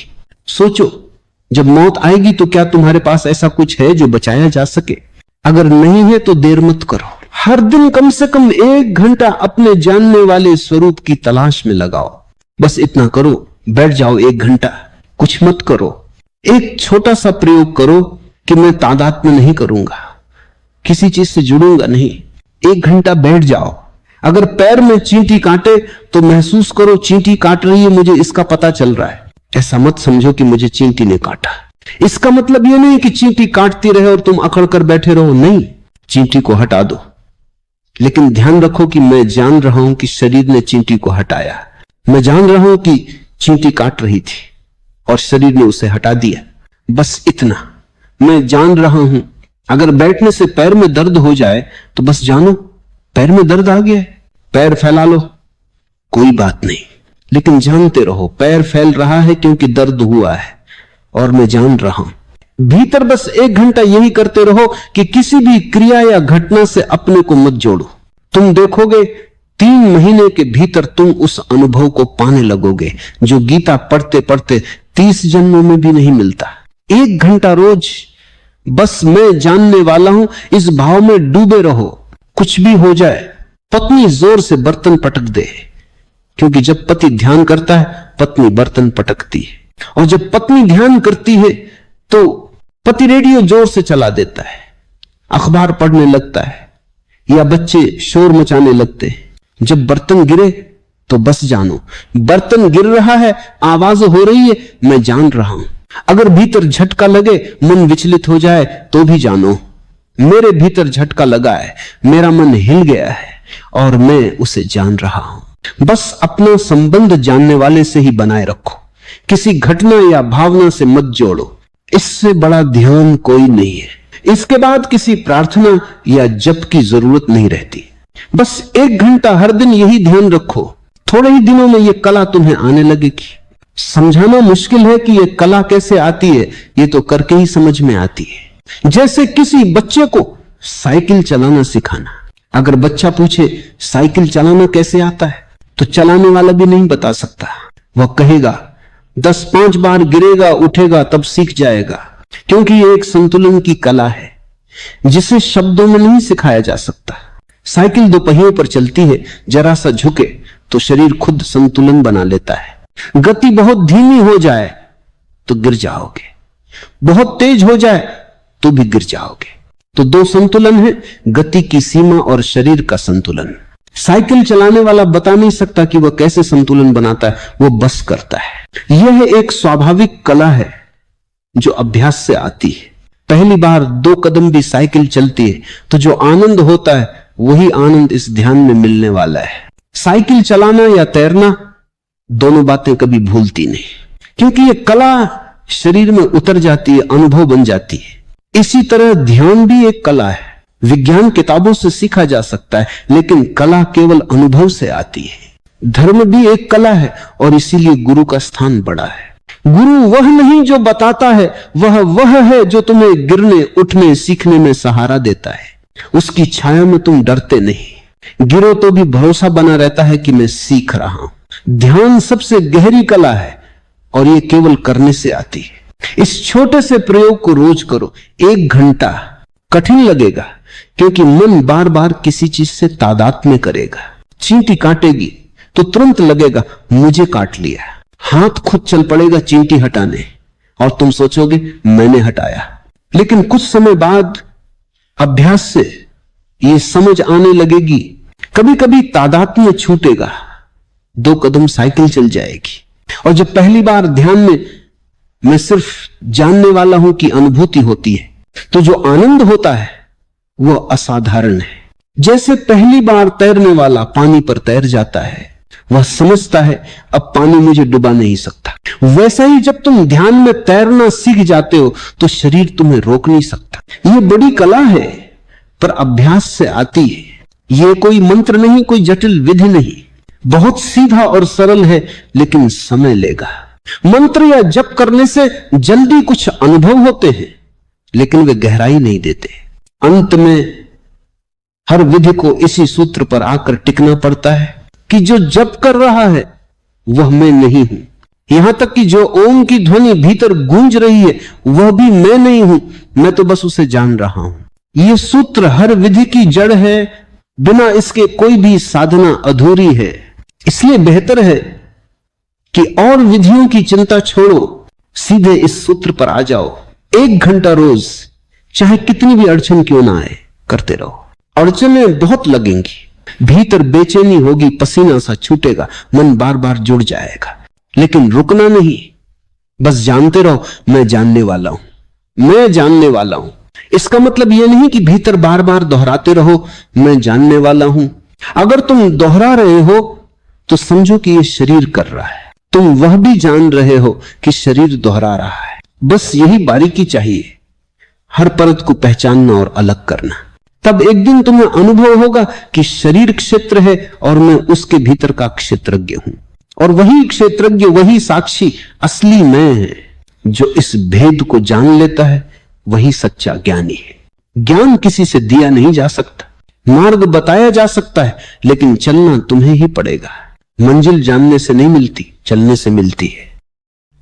सोचो, जब मौत आएगी तो क्या तुम्हारे पास ऐसा कुछ है जो बचाया जा सके? अगर नहीं है तो देर मत करो। हर दिन कम से कम 1 घंटा अपने जानने वाले स्वरूप की तलाश में लगाओ। बस इतना करो, बैठ जाओ 1 घंटा, कुछ मत करो। एक छोटा सा प्रयोग करो कि मैं तादात्म्य नहीं करूंगा, किसी चीज से जुड़ूंगा नहीं। 1 घंटा बैठ जाओ। अगर पैर में चींटी काटे तो महसूस करो चींटी काट रही है, मुझे इसका पता चल रहा है। ऐसा मत समझो कि मुझे चींटी ने काटा। इसका मतलब यह नहीं कि चींटी काटती रहे और तुम अकड़ कर बैठे रहो, नहीं, चींटी को हटा दो। लेकिन ध्यान रखो कि मैं जान रहा हूं कि शरीर ने चींटी को हटाया। मैं जान रहा हूं कि चींटी काट रही थी और शरीर ने उसे हटा दिया। बस इतना मैं जान रहा हूं। अगर बैठने से पैर में दर्द हो जाए तो बस जानो पैर में दर्द आ गया है, पैर फैला लो, कोई बात नहीं। लेकिन जानते रहो पैर फैल रहा है क्योंकि दर्द हुआ है और मैं जान रहा हूं। भीतर बस 1 घंटा यही करते रहो कि किसी भी क्रिया या घटना से अपने को मत जोड़ो। तुम देखोगे 3 महीने के भीतर तुम उस अनुभव को पाने लगोगे जो गीता पढ़ते पढ़ते 30 जन्मों में भी नहीं मिलता। 1 घंटा रोज बस मैं जानने वाला हूं, इस भाव में डूबे रहो। कुछ भी हो जाए, पत्नी जोर से बर्तन पटक दे, क्योंकि जब पति ध्यान करता है पत्नी बर्तन पटकती है, और जब पत्नी ध्यान करती है तो पति रेडियो जोर से चला देता है, अखबार पढ़ने लगता है, या बच्चे शोर मचाने लगते हैं। जब बर्तन गिरे तो बस जानो बर्तन गिर रहा है, आवाज हो रही है, मैं जान रहा हूं। अगर भीतर झटका लगे, मन विचलित हो जाए तो भी जानो मेरे भीतर झटका लगा है, मेरा मन हिल गया है और मैं उसे जान रहा हूं। बस अपना संबंध जानने वाले से ही बनाए रखो, किसी घटना या भावना से मत जोड़ो। इससे बड़ा ध्यान कोई नहीं है। इसके बाद किसी प्रार्थना या जप की जरूरत नहीं रहती। बस 1 घंटा हर दिन यही ध्यान रखो। थोड़े ही दिनों में यह कला तुम्हें आने लगेगी। समझाना मुश्किल है कि यह कला कैसे आती है, यह तो करके ही समझ में आती है। जैसे किसी बच्चे को साइकिल चलाना सिखाना। अगर बच्चा पूछे साइकिल चलाना कैसे आता है, तो चलाने वाला भी नहीं बता सकता। वह कहेगा 10-5 बार गिरेगा, उठेगा, तब सीख जाएगा। क्योंकि यह एक संतुलन की कला है जिसे शब्दों में नहीं सिखाया जा सकता। साइकिल 2 पहियों पर चलती है, जरा सा झुके तो शरीर खुद संतुलन बना लेता है। गति बहुत धीमी हो जाए तो गिर जाओगे, बहुत तेज हो जाए तो भी गिर जाओगे। तो 2 संतुलन है, गति की सीमा और शरीर का संतुलन। साइकिल चलाने वाला बता नहीं सकता कि वह कैसे संतुलन बनाता है, वो बस करता है। यह एक स्वाभाविक कला है जो अभ्यास से आती है। पहली बार 2 कदम भी साइकिल चलती है तो जो आनंद होता है वही आनंद इस ध्यान में मिलने वाला है। साइकिल चलाना या तैरना, दोनों बातें कभी भूलती नहीं, क्योंकि यह कला शरीर में उतर जाती है, अनुभव बन जाती है। इसी तरह ध्यान भी एक कला है। विज्ञान किताबों से सीखा जा सकता है, लेकिन कला केवल अनुभव से आती है। धर्म भी एक कला है और इसीलिए गुरु का स्थान बड़ा है। गुरु वह नहीं जो बताता है, वह है जो तुम्हें गिरने, उठने, सीखने में सहारा देता है। उसकी छाया में तुम डरते नहीं, गिरो तो भी भरोसा बना रहता है कि मैं सीख रहा हूं। ध्यान सबसे गहरी कला है और यह केवल करने से आती है। इस छोटे से प्रयोग को रोज करो। 1 घंटा कठिन लगेगा, क्योंकि मन बार बार किसी चीज से तादात्म्य करेगा। चींटी काटेगी तो तुरंत लगेगा मुझे काट लिया, हाथ खुद चल पड़ेगा चींटी हटाने और तुम सोचोगे मैंने हटाया। लेकिन कुछ समय बाद अभ्यास से यह समझ आने लगेगी। कभी कभी तादात्म्य छूटेगा, 2 कदम साइकिल चल जाएगी। और जब पहली बार ध्यान में मैं सिर्फ जानने वाला हूं कि अनुभूति होती है, तो जो आनंद होता है वह असाधारण है। जैसे पहली बार तैरने वाला पानी पर तैर जाता है, वह समझता है अब पानी मुझे डुबा नहीं सकता। वैसा ही जब तुम ध्यान में तैरना सीख जाते हो तो शरीर तुम्हें रोक नहीं सकता। यह बड़ी कला है, पर अभ्यास से आती है। यह कोई मंत्र नहीं, कोई जटिल विधि नहीं, बहुत सीधा और सरल है, लेकिन समय लेगा। मंत्र या जप करने से जल्दी कुछ अनुभव होते हैं, लेकिन वे गहराई नहीं देते। अंत में हर विधि को इसी सूत्र पर आकर टिकना पड़ता है कि जो जप कर रहा है वह मैं नहीं हूं। यहां तक कि जो ओम की ध्वनि भीतर गूंज रही है वह भी मैं नहीं हूं, मैं तो बस उसे जान रहा हूं। यह सूत्र हर विधि की जड़ है, बिना इसके कोई भी साधना अधूरी है। इसलिए बेहतर है कि और विधियों की चिंता छोड़ो, सीधे इस सूत्र पर आ जाओ। 1 घंटा रोज, चाहे कितनी भी अड़चन क्यों ना आए, करते रहो। अड़चनें बहुत लगेंगी, भीतर बेचैनी होगी, पसीना सा छूटेगा, मन बार बार जुड़ जाएगा, लेकिन रुकना नहीं। बस जानते रहो मैं जानने वाला हूं, मैं जानने वाला हूं। इसका मतलब यह नहीं कि भीतर बार बार दोहराते रहो मैं जानने वाला हूं। अगर तुम दोहरा रहे हो तो समझो कि यह शरीर कर रहा है, तुम वह भी जान रहे हो कि शरीर दोहरा रहा है। बस यही बारीकी चाहिए, हर परत को पहचानना और अलग करना। तब एक दिन तुम्हें अनुभव होगा कि शरीर क्षेत्र है और मैं उसके भीतर का क्षेत्रज्ञ हूं, और वही क्षेत्रज्ञ, वही साक्षी असली मैं है। जो इस भेद को जान लेता है वही सच्चा ज्ञानी है। ज्ञान किसी से दिया नहीं जा सकता, मार्ग बताया जा सकता है, लेकिन चलना तुम्हें ही पड़ेगा। मंजिल जानने से नहीं मिलती, चलने से मिलती है।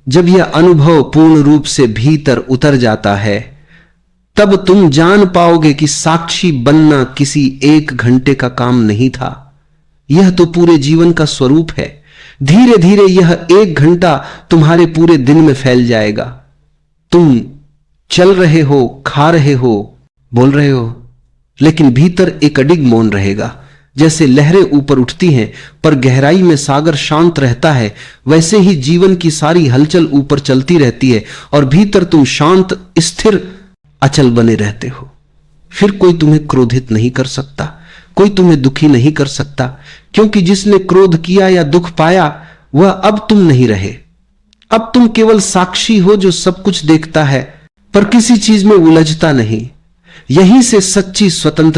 जब यह अनुभव पूर्ण रूप से भीतर उतर जाता है, तब तुम जान पाओगे कि साक्षी बनना किसी 1 घंटे का काम नहीं था, यह तो पूरे जीवन का स्वरूप है। धीरे धीरे यह 1 घंटा तुम्हारे पूरे दिन में फैल जाएगा। तुम चल रहे हो, खा रहे हो, बोल रहे हो, लेकिन भीतर एक अडिग मौन रहेगा। जैसे लहरें ऊपर उठती हैं पर गहराई में सागर शांत रहता है, वैसे ही जीवन की सारी हलचल ऊपर चलती रहती है और भीतर तुम शांत, स्थिर, अचल बने रहते हो। फिर कोई तुम्हें क्रोधित नहीं कर सकता, कोई तुम्हें दुखी नहीं कर सकता, क्योंकि जिसने क्रोध किया या दुख पाया वह अब तुम नहीं रहे। अब तुम केवल साक्षी हो जो सब कुछ देखता है पर किसी चीज में उलझता नहीं। यहीं से सच्ची स्वतंत्रता